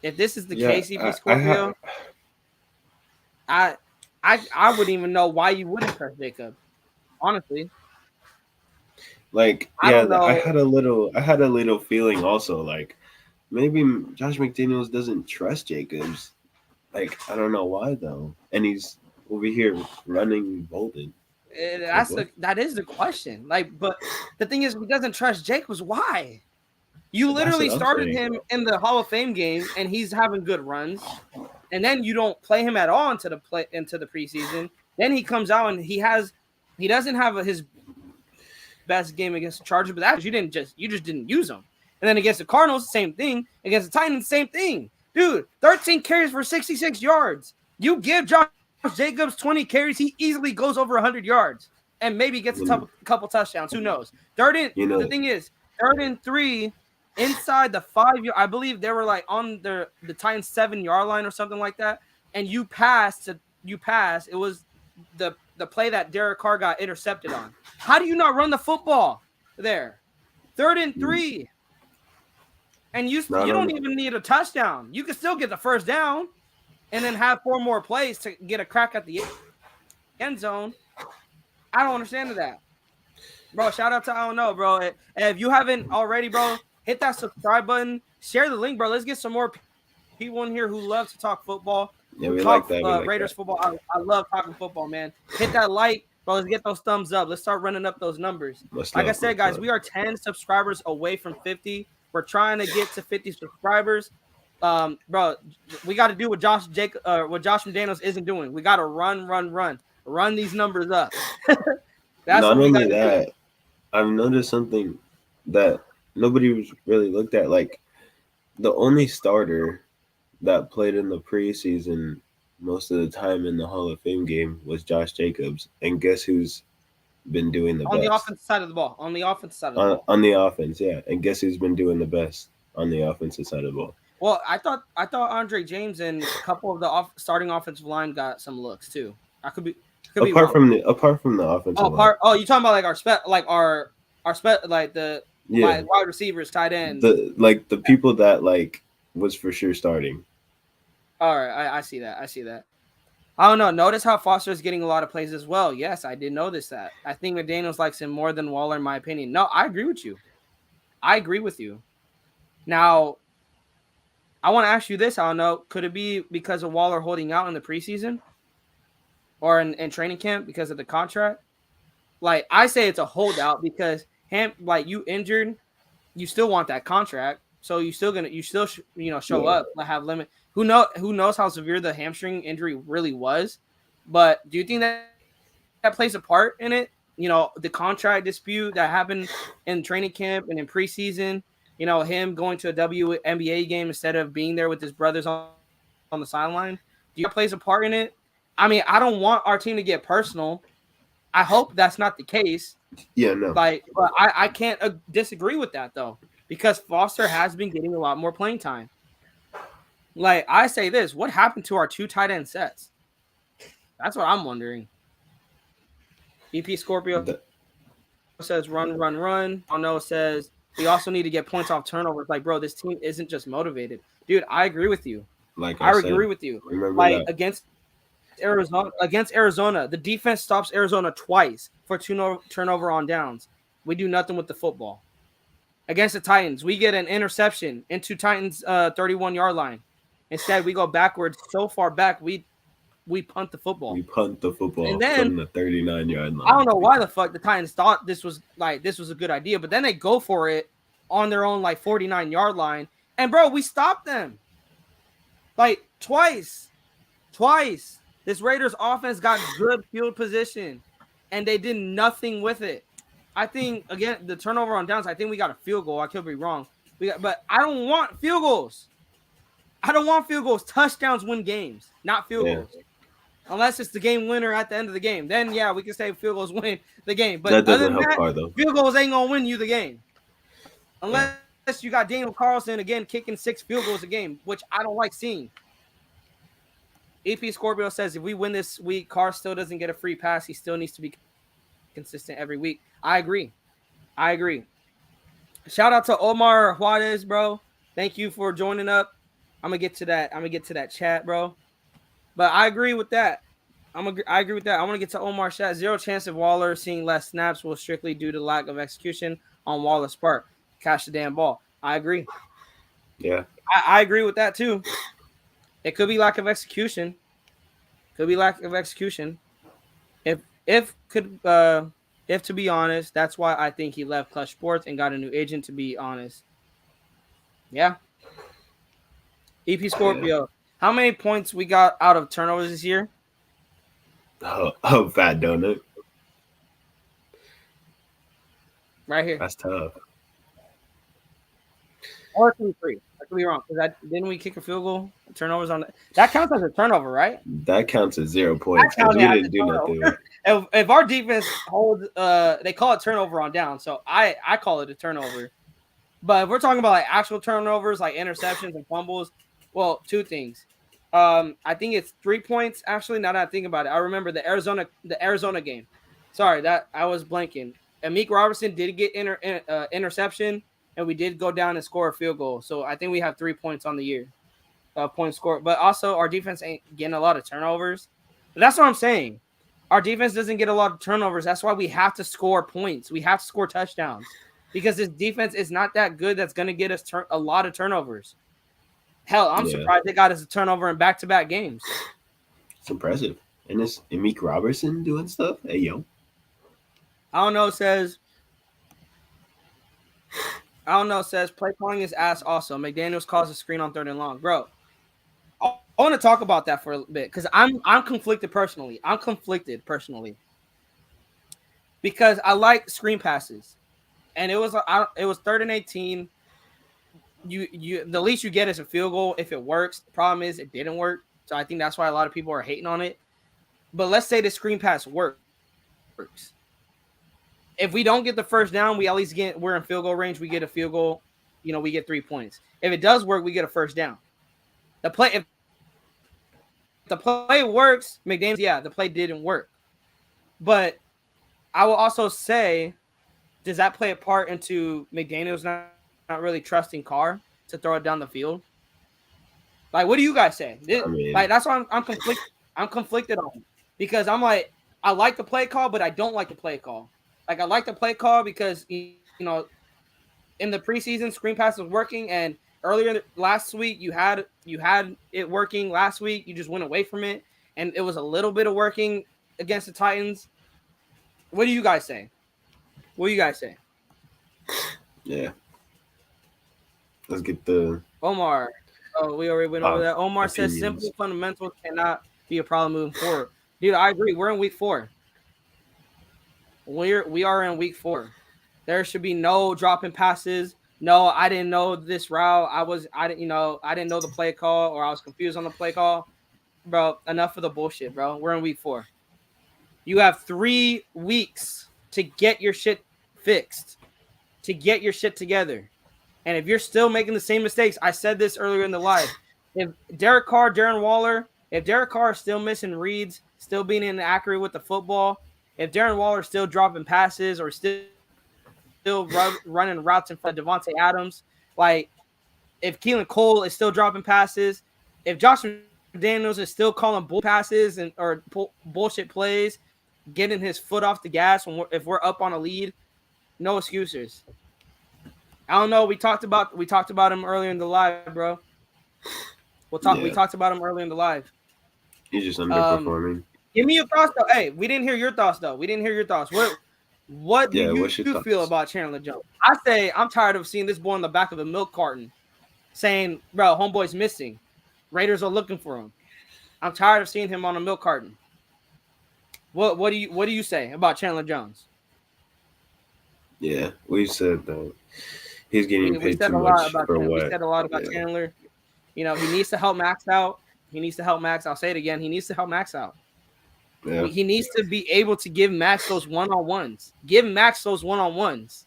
If this is the case, CP Scorpio, I wouldn't even know why you wouldn't trust Jacob. Honestly. Like, I had a little feeling also, like maybe Josh McDaniels doesn't trust Jacobs. Like, I don't know why though. And he's over here running Bolden. That is the question. Like, but the thing is, he doesn't trust Jacobs. Why? You literally started him in the Hall of Fame game, and he's having good runs. And then you don't play him at all into the preseason. Then he comes out and he doesn't have his best game against the Chargers, but that you just didn't use him. And then against the Cardinals, same thing. Against the Titans, same thing. Dude, 13 carries for 66 yards. You give Josh Jacobs 20 carries, he easily goes over 100 yards and maybe gets a couple touchdowns. Who knows? The thing is, 3rd and 3 inside the 5-yard. I believe they were like on the Titans 7-yard line or something like that. And you passed. It was the play that Derek Carr got intercepted on. How do you not run the football there? 3rd and 3. And you don't even need a touchdown. You can still get the first down and then have 4 more plays to get a crack at the end zone. I don't understand that. Bro, shout out to I don't know, bro. If you haven't already, bro, hit that subscribe button. Share the link, bro. Let's get some more people in here who love to talk football. Yeah, we like that. Raiders football. I love talking football, man. Hit that like, bro. Let's get those thumbs up. Let's start running up those numbers. Like I said, guys, we are 10 subscribers away from 50. We're trying to get to 50 subscribers. Bro, we got to do what Josh McDaniels isn't doing. We got to run these numbers up. That's not only that. I've noticed something that nobody really looked at. Like, the only starter that played in the preseason most of the time in the Hall of Fame game was Josh Jacobs. And guess who's been doing the best? On the offensive side of the ball. On the offense, yeah. And guess who's been doing the best on the offensive side of the ball? Well, I thought Andre James and a couple of the starting offensive line got some looks too. I could be apart from the offensive line. You talking about the wide receivers, tight ends. The people that was for sure starting. All right, I see that. I don't know. Notice how Foster is getting a lot of plays as well. Yes, I did notice that. I think McDaniels likes him more than Waller, in my opinion. No, I agree with you. Now, I want to ask you this. I don't know. Could it be because of Waller holding out in the preseason or in training camp because of the contract? Like, I say it's a holdout because you injured, you still want that contract. So you still show up, have limit. Who knows how severe the hamstring injury really was? But do you think that plays a part in it? The contract dispute that happened in training camp and in preseason. Him going to a WNBA game instead of being there with his brothers on the sideline. Do you think that plays a part in it? I mean, I don't want our team to get personal. I hope that's not the case. Yeah, no. But I can't disagree with that though, because Foster has been getting a lot more playing time. Like, I say this, what happened to our 2 tight end sets? That's what I'm wondering. BP Scorpio says run. Ono says we also need to get points off turnovers. Like, bro, this team isn't just motivated. Dude, I agree with you. I agree with you. Remember that. Against Arizona, the defense stops Arizona twice for 2 turnover on downs. We do nothing with the football. Against the Titans, we get an interception into Titans 31-yard line. Instead, we go backwards so far back, we punt the football. And then, from the 39-yard line. I don't know why the fuck the Titans thought this was a good idea, but then they go for it on their own 49-yard line. And bro, we stopped them. Twice. This Raiders offense got good field position, and they did nothing with it. I think, again, the turnover on downs, I think we got a field goal. I could be wrong. But I don't want field goals. I don't want field goals. Touchdowns win games, not field goals. Unless it's the game winner at the end of the game. Then, yeah, we can say field goals win the game. But that doesn't other than help that, far, though. field goals ain't going to win you the game. Unless you got Daniel Carlson, again, kicking 6 field goals a game, which I don't like seeing. EP Scorpio says, if we win this week, Carr still doesn't get a free pass. He still needs to be consistent every week. I agree. Shout out to Omar Juarez, bro. Thank you for joining up. I'm gonna get to that chat, bro. But I agree with that. I agree with that. I want to get to Omar's chat. 0 chance of Waller seeing less snaps will strictly due to lack of execution on Waller's part. Catch the damn ball. I agree. Yeah. I agree with that too. It could be lack of execution. If to be honest, that's why I think he left Clutch Sports and got a new agent, to be honest. Yeah. EP Scorpio. How many points we got out of turnovers this year? Oh, fat donut. Right here. That's tough. Or 3. I could be wrong. Didn't we kick a field goal? Turnovers on that counts as a turnover, right? That counts as 0 points because we didn't do nothing. If our defense holds, they call it turnover on down, so I call it a turnover. But if we're talking about like actual turnovers, like interceptions and fumbles, well, 2 things. I think it's 3 points. Actually, now that I think about it, I remember the Arizona game. Sorry, that I was blanking. Amik Robertson did get interception, and we did go down and score a field goal. So I think we have 3 points on the year, point score. But also, our defense ain't getting a lot of turnovers. But that's what I'm saying. Our defense doesn't get a lot of turnovers. That's why we have to score points. We have to score touchdowns because this defense is not that good. That's going to get us a lot of turnovers. Hell, I'm surprised they got us a turnover in back-to-back games. It's impressive. And it's Amik Robertson doing stuff. Hey, yo. I don't know, says play calling is ass also. McDaniels calls a screen on 3rd and long. Bro, I want to talk about that for a bit because I'm conflicted personally. Because I like screen passes. And it was 3rd and 18. You the least you get is a field goal if it works. The problem is it didn't work. So I think that's why a lot of people are hating on it. But let's say the screen pass works. If we don't get the first down, we're in field goal range. We get a field goal, we get 3 points. If it does work, we get a first down. If the play works, McDaniels, the play didn't work. But I will also say, does that play a part into McDaniels not really trusting Carr to throw it down the field? Like, what do you guys say? That's why I'm conflicted. I'm conflicted on it because I'm like, I like the play call, but I don't like the play call. Like, I like the play call because in the preseason, screen pass was working, and earlier last week you had it working. Last week you just went away from it, and it was a little bit of working against the Titans. What do you guys say? Yeah. Let's get the Omar. Oh, we already went over that. Omar opinions. says simple fundamentals cannot be a problem moving forward. Dude, I agree. We're in week 4. We are in week 4. There should be no dropping passes. No, I didn't know this route. I didn't know the play call, or I was confused on the play call. Bro, enough of the bullshit, bro. We're in week 4. You have 3 weeks to get your shit fixed, to get your shit together. And if you're still making the same mistakes, I said this earlier in the live. If Derek Carr, Darren Waller, if Derek Carr is still missing reads, still being inaccurate with the football, if Darren Waller is still dropping passes or still running routes in front of Devontae Adams, like if Keelan Cole is still dropping passes, if Josh McDaniels is still calling bull passes or bullshit plays, getting his foot off the gas if we're up on a lead, no excuses. I don't know. We talked about him earlier in the live, bro. We talked about him earlier in the live. He's just underperforming. Give me your thoughts, though. Hey, we didn't hear your thoughts, though. What do you feel about Chandler Jones? I say I'm tired of seeing this boy in the back of a milk carton saying, bro, homeboy's missing. Raiders are looking for him. I'm tired of seeing him on a milk carton. What do you say about Chandler Jones? Yeah, we said that he's getting We paid said too a lot much about for him. We what. said a lot about Yeah, Chandler. You know, he needs to help Max out. He needs to help Max. I'll say it again. He needs to help Max out. yeah. He needs to be able to give Max those one-on-ones. Give Max those one-on-ones.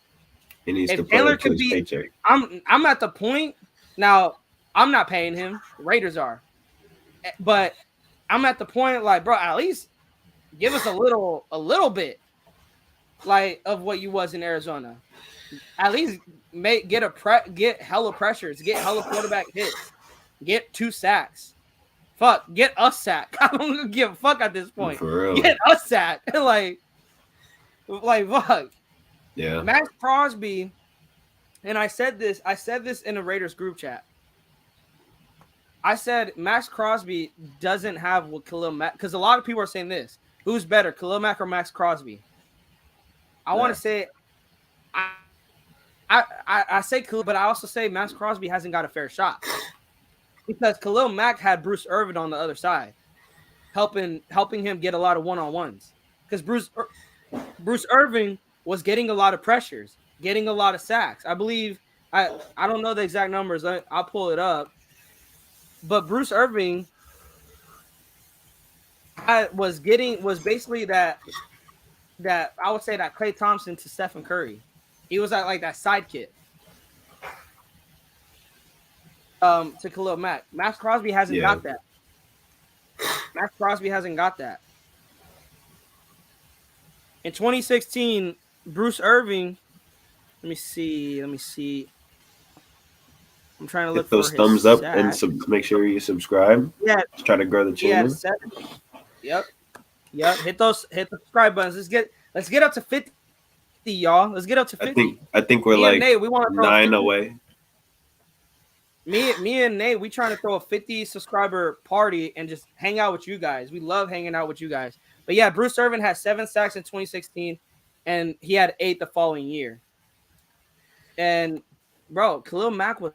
He needs to If play Chandler up to could his be, paycheck. I'm at the point now. I'm not paying him. The Raiders are, but I'm at the point like, bro, at least give us a little bit like of what you was in Arizona. At least get hella pressures, get hella quarterback hits, get 2 sacks. Fuck, get a sack. I don't give a fuck at this point. For real. Get a sack. like fuck. Yeah. Max Crosby, and I said this in a Raiders group chat. I said Max Crosby doesn't have what Khalil Mack, because a lot of people are saying this. Who's better, Khalil Mack or Max Crosby? I want to say I say Khalil, but I also say Max Crosby hasn't got a fair shot. Because Khalil Mack had Bruce Irvin on the other side, helping him get a lot of one-on-ones. Because Bruce Irvin was getting a lot of pressures, getting a lot of sacks. I believe I don't know the exact numbers. I'll pull it up. But Bruce Irving was basically that I would say that Klay Thompson to Stephen Curry. He was like that sidekick. To Khalil Mack. Max Crosby hasn't got that. Max Crosby hasn't got that. In 2016, Bruce Irving. Let me see. I'm trying to look Hit those for thumbs his up and make sure you subscribe. Yeah, let's try to grow the channel. Yep. Hit the subscribe buttons. Let's get up to 50, y'all. Let's get up to 50. I think we're like Nate, we want to 9 away. Me and Nate, we trying to throw a 50 subscriber party and just hang out with you guys. We love hanging out with you guys. But yeah, Bruce Irvin had 7 sacks in 2016, and he had 8 the following year. And bro, Khalil Mack was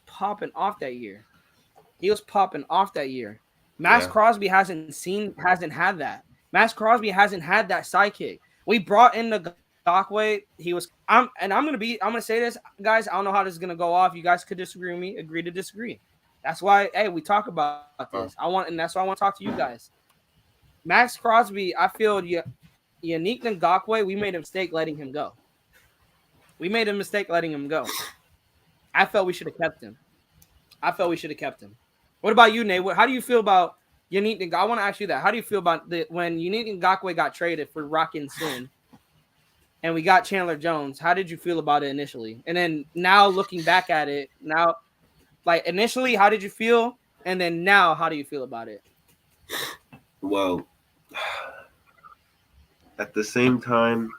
popping off that year. He was popping off that year. Max Crosby hasn't had that. Max Crosby hasn't had that sidekick. We brought in the Ngakwe. I'm gonna say this, guys. I don't know how this is gonna go off. You guys could disagree with me, agree to disagree. That's why, hey, we talk about this. That's why I want to talk to you guys. Max Crosby, I feel Yannick Ngakwe, we made a mistake letting him go. I felt we should have kept him. What about you, Nate? How do you feel about Yannick Ngakwe? I want to ask you that. How do you feel about when Yannick Ngakwe got traded for Rockin' Sin and we got Chandler Jones? How did you feel about it initially? And then now looking back at it, like initially, how did you feel? And then now, how do you feel about it? Well, at the same time,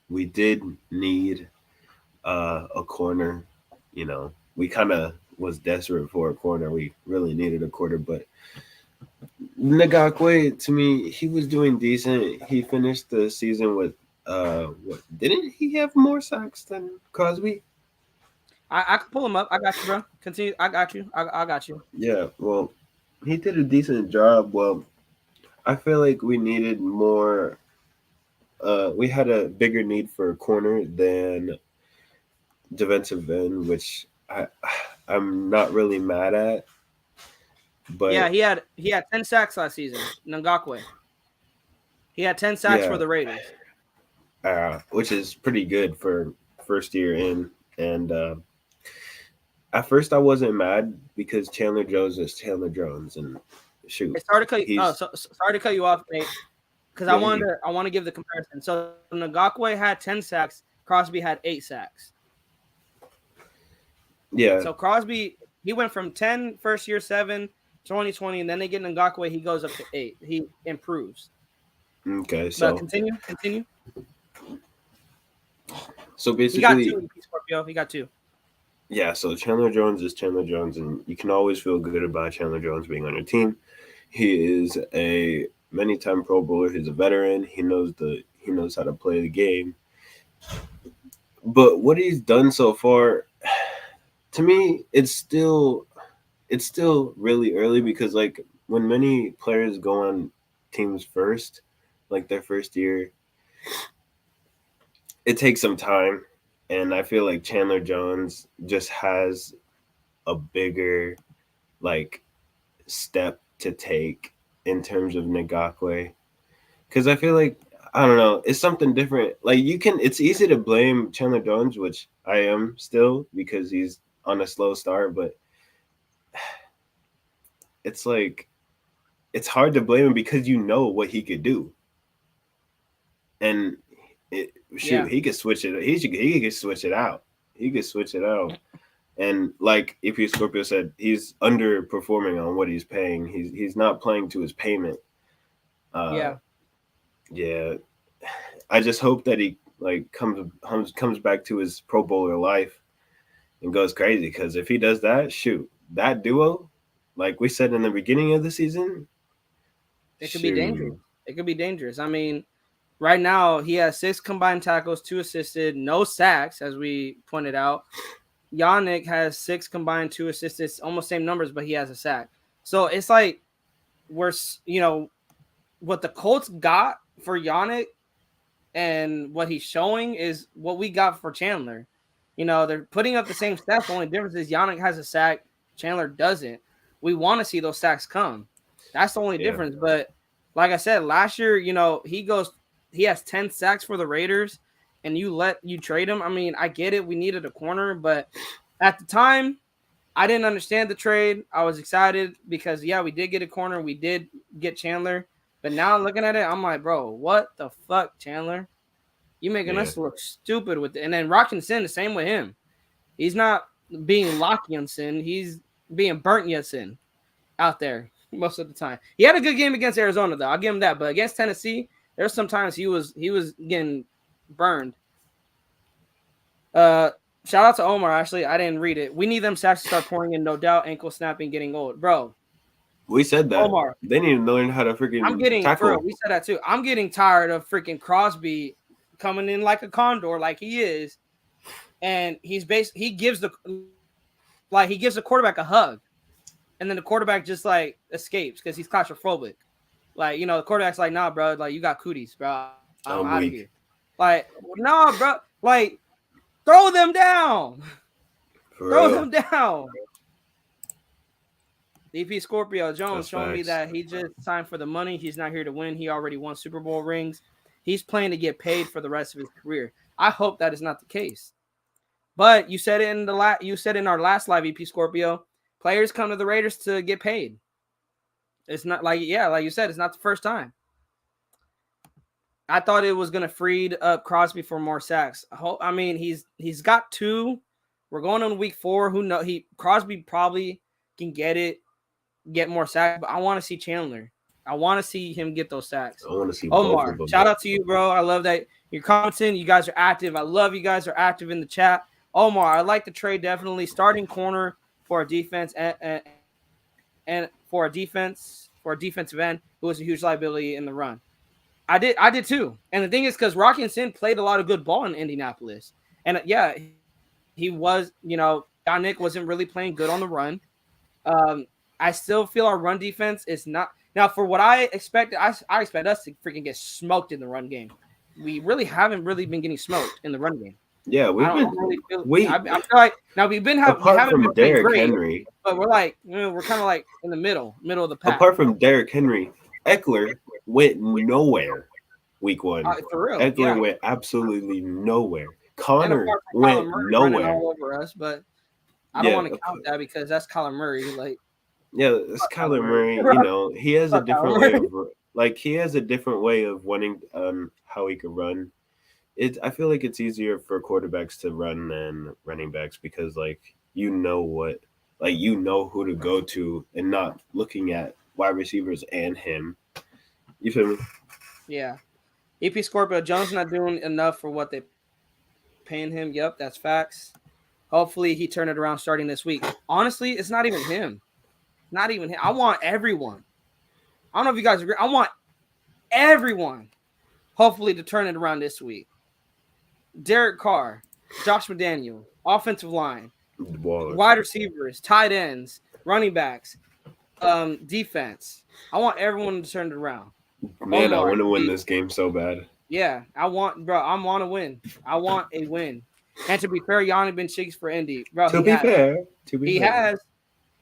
we did need a corner. You know, we kind of was desperate for a corner. We really needed a corner, but Ngakwe, to me, he was doing decent. He finished the season with didn't he have more sacks than Crosby? I can pull him up. I got you, bro. Continue. I got you. I got you. Yeah, well, he did a decent job. Well, I feel like we needed more. We had a bigger need for a corner than defensive end, which I'm not really mad at. But yeah, he had 10 sacks last season. Ngakwe. He had 10 sacks for the Raiders. Which is pretty good for first year in. And at first I wasn't mad because Chandler Jones is Chandler Jones, and shoot. Sorry to cut you off, Nate, because I want to give the comparison. So Ngakwe had 10 sacks, Crosby had 8 sacks. Yeah. So Crosby, he went from 10 first year, 7, 2020, and then they get Ngakwe, he goes up to 8. He improves. Okay, so but continue. So basically, he got 2. Yeah, so Chandler Jones is Chandler Jones, and you can always feel good about Chandler Jones being on your team. He is a many-time Pro Bowler. He's a veteran. He knows how to play the game. But what he's done so far, to me, it's still it's still really early because like when many players go on teams first, like their first year, it takes some time. And I feel like Chandler Jones just has a bigger like step to take in terms of Ngakwe. Because I feel like I don't know, it's something different. Like it's easy to blame Chandler Jones, which I am still because he's on a slow start, but it's like it's hard to blame him because you know what he could do, and Yeah, he could switch it. He could switch it out. He could switch it out. And like EP Scorpio said, he's underperforming on what he's paying. He's not playing to his payment. Uh, yeah. yeah, I just hope that he like comes back to his Pro Bowler life and goes crazy. Because if he does that, shoot, that duo, like we said in the beginning of the season, It could be dangerous. shoot, It could be dangerous. I mean, right now he has 6 combined tackles, 2 assisted, no sacks, as we pointed out. Yannick has 6 combined, 2 assisted, almost same numbers, but he has a sack. So it's like we're, what the Colts got for Yannick and what he's showing is what we got for Chandler. They're putting up the same stats. The only difference is Yannick has a sack, Chandler doesn't. We want to see those sacks come. That's the only yeah, difference. But like I said, last year, he has 10 sacks for the Raiders, and you trade him. I mean, I get it. We needed a corner, but at the time, I didn't understand the trade. I was excited because we did get a corner. We did get Chandler. But now looking at it, I'm like, bro, what the fuck, Chandler? You making us look stupid with it. And then Rockin' Sin, the same with him. He's not being Lockian Sin. He's being burnt Sin out there most of the time. He had a good game against Arizona, though. I'll give him that. But against Tennessee, there's sometimes he was getting burned. Shout out to Omar, actually. I didn't read it. We need them sacks to start pouring in, no doubt. Ankle snapping, getting old. Bro. we said that. Omar. They need to learn how to freaking tackle. We said that too. I'm getting tired of freaking Crosby coming in like a condor, like he is. And he gives the quarterback a hug. And then the quarterback just like escapes because he's claustrophobic. Like, the quarterback's like, nah, bro, like you got cooties, bro. I'm out of here. Like, nah, bro, like throw them down. Throw them down. DP Scorpio Jones showing me that he just signed for the money. He's not here to win. He already won Super Bowl rings. He's playing to get paid for the rest of his career. I hope that is not the case. But you said it in our last live, EP Scorpio. Players come to the Raiders to get paid. It's not like you said, it's not the first time. I thought it was gonna free up Crosby for more sacks. I mean, he's got 2. We're going on week 4. Who knows? Crosby probably can get more sacks, but I want to see Chandler. I want to see him get those sacks. I want to see Omar. both of them. Shout out to you, bro. I love that you're commenting. You guys are active. I love you guys are active in the chat. Omar, I like the trade definitely. Starting corner for a defense and for a defensive end who was a huge liability in the run. I did too. And the thing is, because Rocky Sin played a lot of good ball in Indianapolis. And he was, Yannick wasn't really playing good on the run. I still feel our run defense is not now for what I expected. I expect us to freaking get smoked in the run game. We really haven't really been getting smoked in the run game. Yeah, I feel like now we haven't been Derrick great, Henry, but we're like we're kind of like in the middle of the pack. Apart from Derrick Henry, Eckler went nowhere week 1. For real, Eckler went absolutely nowhere. Connor went nowhere. All over us, but I don't want to count that because that's Kyler Murray. Like, it's Kyler Murray. He has a different way of he has a different way of wanting how he could run. I feel like it's easier for quarterbacks to run than running backs because who to go to and not looking at wide receivers and him. You feel me? Yeah. EP Scorpio Jones not doing enough for what they paying him. Yep, that's facts. Hopefully he turned it around starting this week. Honestly, it's not even him. Not even him. I want everyone. I don't know if you guys agree. I want everyone, hopefully, to turn it around this week. Derek Carr, Josh McDaniel, offensive line, wide receivers, tight ends, running backs, defense. I want everyone to turn it around. Man, I Omar, want to win this game so bad. Yeah, I want to win. I want a win. And to be fair, Yannick been cheeks for Indy, bro. To be fair. He has.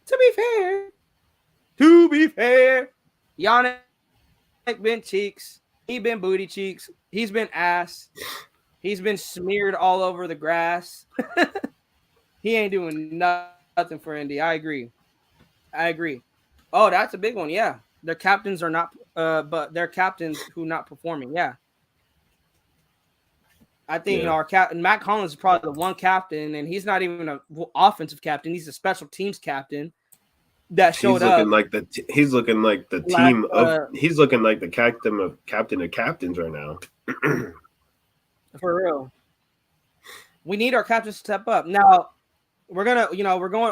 To be fair. To be fair, Yannick been cheeks. He been booty cheeks. He's been ass. He's been smeared all over the grass. He ain't doing nothing for Indy. I agree. Oh, that's a big one. Yeah, their captains are not. But their captains who not performing. Yeah. I think our captain, Matt Collins, is probably the one captain, and he's not even an offensive captain. He's a special teams captain that showed up. He's looking like the team of. He's looking like the captain of captains right now. For real, we need our captains to step up. Now we're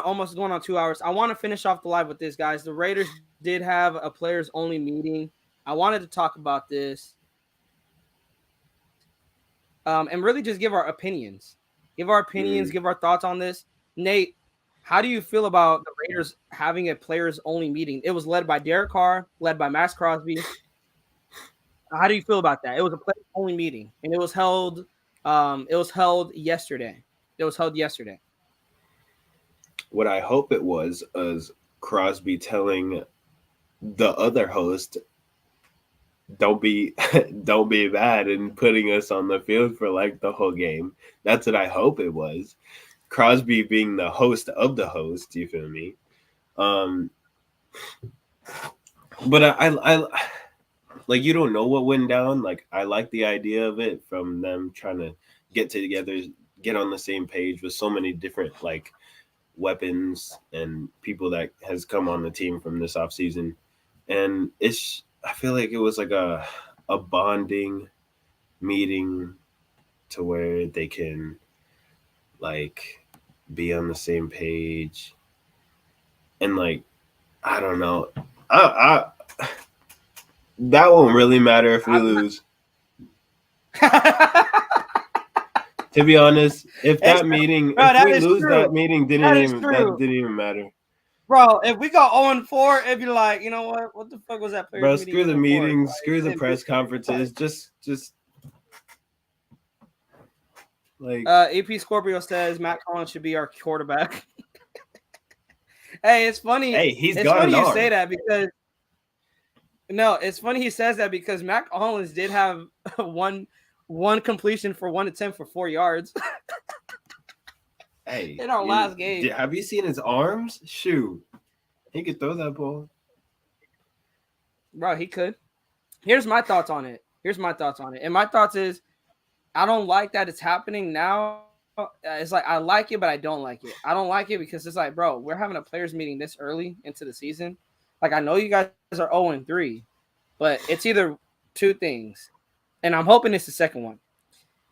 almost going on 2 hours. I want to finish off the live with this, guys. The Raiders did have a players only meeting. I wanted to talk about this. And really just give our opinions. Give our thoughts on this. Nate, how do you feel about the Raiders having a players-only meeting? It was led by Derek Carr, led by Max Crosby. How do you feel about that? It was a players-only meeting, and it was held yesterday. What I hope it was Crosby telling the other host, don't be bad and putting us on the field for like the whole game. That's what I hope it was. Crosby being the host of the host, you feel me? But I like, you don't know what went down. Like, I like the idea of it from them trying to get together, get on the same page with so many different like weapons and people that has come on the team from this offseason. And I feel like it was like a bonding meeting to where they can like be on the same page. And like, I don't know. I that won't really matter if we lose. To be honest, if that meeting, if we lose that meeting, that didn't even matter. Bro, if we go 0-4, it'd be like, you know what the fuck was that player? Bro, screw the meetings, screw the press conferences, just like. AP Scorpio says Matt Collins should be our quarterback. Hey, it's funny. Hey, he's it's got funny an you arm. say that because. No, it's funny he says that because Matt Collins did have one completion for 1 attempt for 4 yards. Hey, in our last game. Have you seen his arms? Shoot. He could throw that ball. Bro, he could. Here's my thoughts on it. And my thoughts is, I don't like that it's happening now. It's like, I like it, but I don't like it. I don't like it because it's like, bro, we're having a players meeting this early into the season. Like, I know you guys are 0-3, but it's either two things. And I'm hoping it's the second one.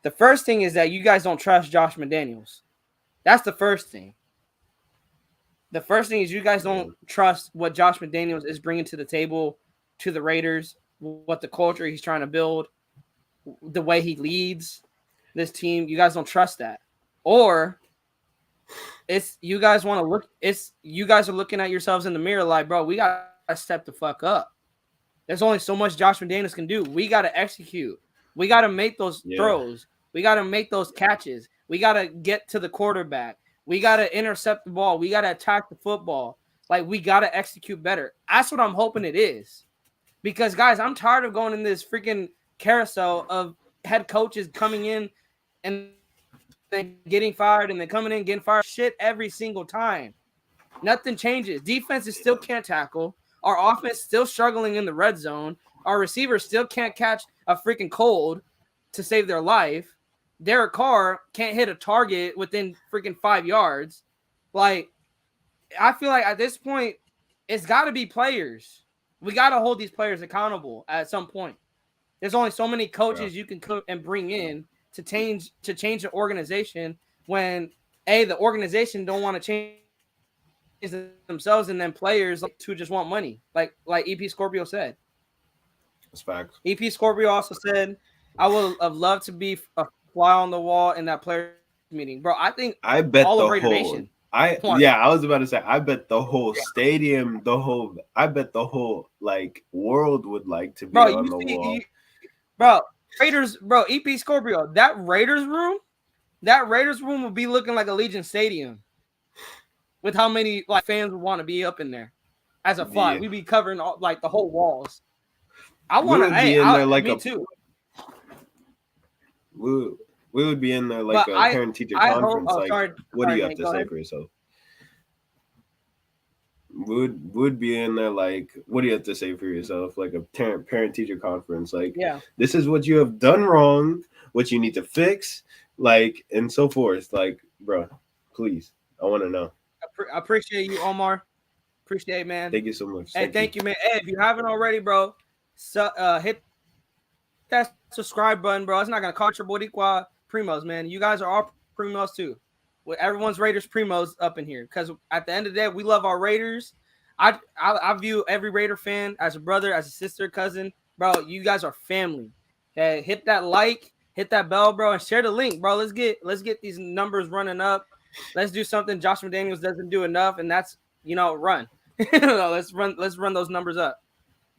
The first thing is that you guys don't trust Josh McDaniels. That's the first thing. The first thing is you guys don't trust what Josh McDaniels is bringing to the table, to the Raiders, what the culture he's trying to build, the way he leads this team. You guys don't trust that. Or you guys are looking at yourselves in the mirror like, bro, we got to step the fuck up. There's only so much Josh McDaniels can do. We got to execute. We got to make those throws. We got to make those catches. We got to get to the quarterback. We got to intercept the ball. We got to attack the football. Like, we got to execute better. That's what I'm hoping it is. Because, guys, I'm tired of going in this freaking carousel of head coaches coming in and then getting fired and then coming in, getting fired. Shit every single time. Nothing changes. Defenses still can't tackle. Our offense still struggling in the red zone. Our receivers still can't catch a freaking cold to save their life. Derek Carr can't hit a target within freaking 5 yards. Like, I feel like at this point, it's got to be players. We got to hold these players accountable at some point. There's only so many coaches you can cook and bring in to change the organization when the organization don't want to change themselves, and then players to just want money, like EP Scorpio said. That's facts. EP Scorpio also said, I would have loved to be a fly on the wall in that player meeting, bro. I bet all of Raider Nation. I was about to say, I bet the whole stadium, I bet the whole like world would like to be on the wall. Raiders, EP Scorpio, that Raiders room would be looking like Allegiant Stadium with how many like fans would want to be up in there as a fly. We'd be covering all, like the whole walls. I want to be in there like me too. We would be in there like a parent-teacher conference. What do you have to say for yourself? Would be in there like, what do you have to say for yourself? Like a parent-teacher conference. Like, this is what you have done wrong, what you need to fix, like, and so forth. Like, bro, please, I want to know. I appreciate you, Omar. Appreciate it, man. Thank you so much. Hey, thank you, man. Hey, if you haven't already, bro, hit that subscribe button, bro. It's not gonna cost your Boricua primos, man. You guys are all primos too. With everyone's Raiders primos up in here, because at the end of the day, we love our Raiders. I view every Raider fan as a brother, as a sister, cousin, bro. You guys are family. Hey, hit that like, hit that bell, bro, and share the link, bro. Let's get these numbers running up. Let's do something Josh McDaniels doesn't do enough, and that's run. let's run those numbers up.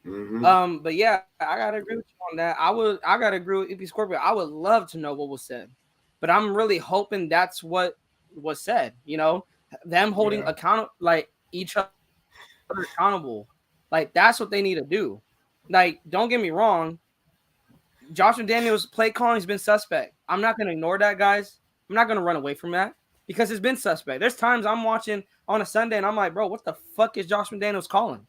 Mm-hmm. But yeah, I gotta agree with you on that. I gotta agree with EP Scorpio. I would love to know what was said, but I'm really hoping that's what was said. Them holding account, like each other accountable. Like that's what they need to do. Like, don't get me wrong, Josh McDaniels' play calling has been suspect. I'm not gonna ignore that, guys. I'm not gonna run away from that because it's been suspect. There's times I'm watching on a Sunday and I'm like, bro, what the fuck is Josh McDaniels calling?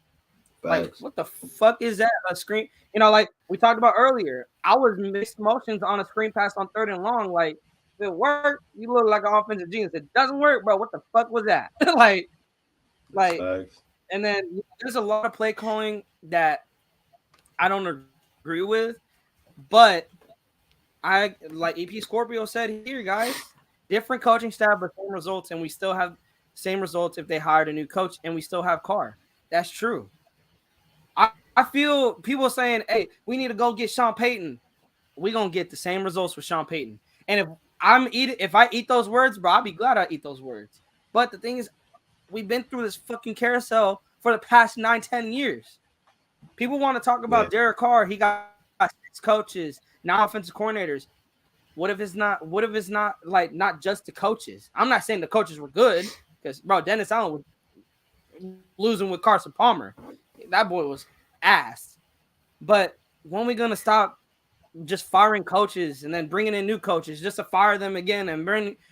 Like, what the fuck is that? A screen, like we talked about earlier. I was mixed emotions on a screen pass on 3rd and long. Like, if it worked, you look like an offensive genius. It doesn't work, bro. What the fuck was that? like, and then there's a lot of play calling that I don't agree with, but I like EP Scorpio said here, guys. Different coaching staff, but same results, and we still have same results if they hired a new coach, and we still have Carr. That's true. I feel people saying, hey, we need to go get Sean Payton. We're going to get the same results with Sean Payton. And if I eat those words, bro, I'll be glad I eat those words. But the thing is, we've been through this fucking carousel for the past 9-10 years. People want to talk about Derek Carr. He got 6 coaches, now offensive coordinators. What if it's not like not just the coaches? I'm not saying the coaches were good because, bro, Dennis Allen was losing with Carson Palmer. That boy was ass. But when are we going to stop just firing coaches and then bringing in new coaches just to fire them again and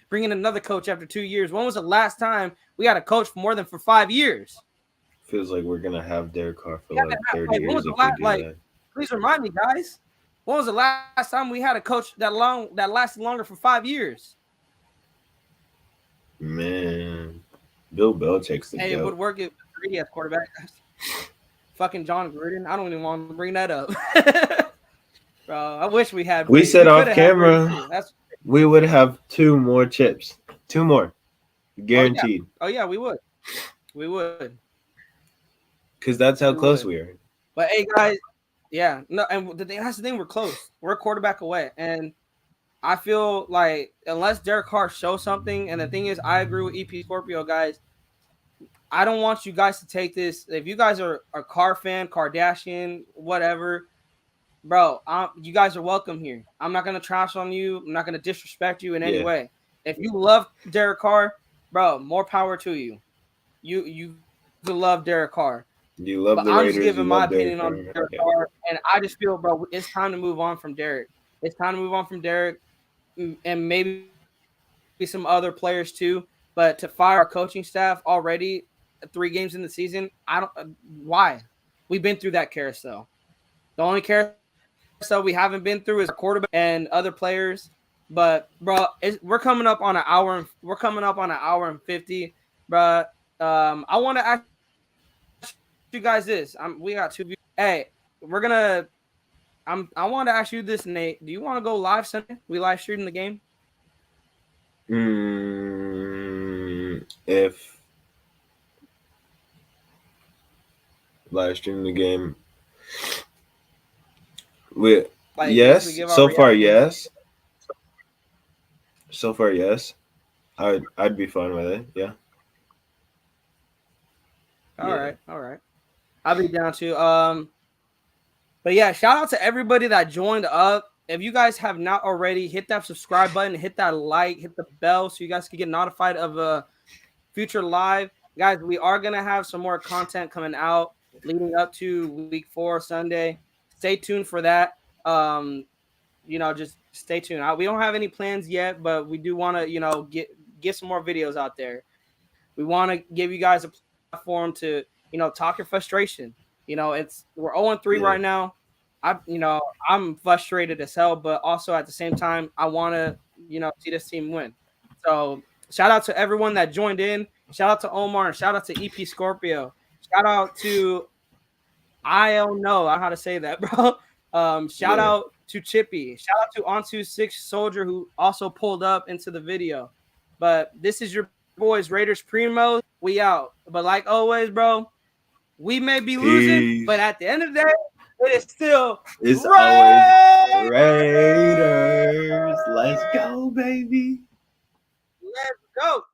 bringing another coach after 2 years? When was the last time we had a coach for more than 5 years? Feels like we're going to have Derek Carr for like 30 years. Please remind me, guys. When was the last time we had a coach that lasted longer for 5 years? Man, Bill Belichick's the It would work if Brady as quarterback. Fucking John Gruden. I don't even want to bring that up. Bro, I wish we had. We said off camera we would have 2 more chips. 2 more. Guaranteed. Oh, yeah, we would. We would. Because that's how close we are. But, hey, guys. Yeah. No, and that's the thing. We're close. We're a quarterback away. And I feel like unless Derek Carr shows something, and the thing is, I agree with EP Scorpio, guys. I don't want you guys to take this. If you guys are a Carr fan, Kardashian, whatever, bro, you guys are welcome here. I'm not going to trash on you. I'm not going to disrespect you in any way. If you love Derek Carr, bro, more power to you. You love Derek Carr. You love the Raiders. I'm just giving my opinion on Derek Carr, and I just feel, bro, it's time to move on from Derek. It's time to move on from Derek and maybe some other players too. But to fire our coaching staff already 3 games in the season, I don't. Why? We've been through that carousel. The only carousel we haven't been through is a quarterback and other players. But bro, we're coming up on an hour. We're coming up on an hour and 50, bro. I want to ask you guys this. We got 2 views. Hey, we're gonna. I want to ask you this, Nate. Do you want to go live Sunday? We live streaming the game. If live streaming the game, yes. So far, yes. So far, yes. I'd be fine with it. Yeah. All right. I'll be down to. But yeah, shout out to everybody that joined up. If you guys have not already, hit that subscribe button, hit that like, hit the bell so you guys can get notified of a future live. Guys, we are gonna have some more content coming out leading up to week 4 Sunday. Stay tuned for that. Just stay tuned. We don't have any plans yet, but we do want to, get some more videos out there. We want to give you guys a platform to, talk your frustration. We're 0-3 right now. I'm frustrated as hell, but also at the same time, I want to, see this team win. So shout out to everyone that joined in. Shout out to Omar and shout out to EP Scorpio. Shout out to I don't know how to say that, bro. Shout out to Chippy. Shout out to On26 Soldier who also pulled up into the video. But this is your boys, Raiders Primo. We out. But like always, bro, we may be losing, but at the end of the day, it is still always Raiders. Let's go, baby. Let's go.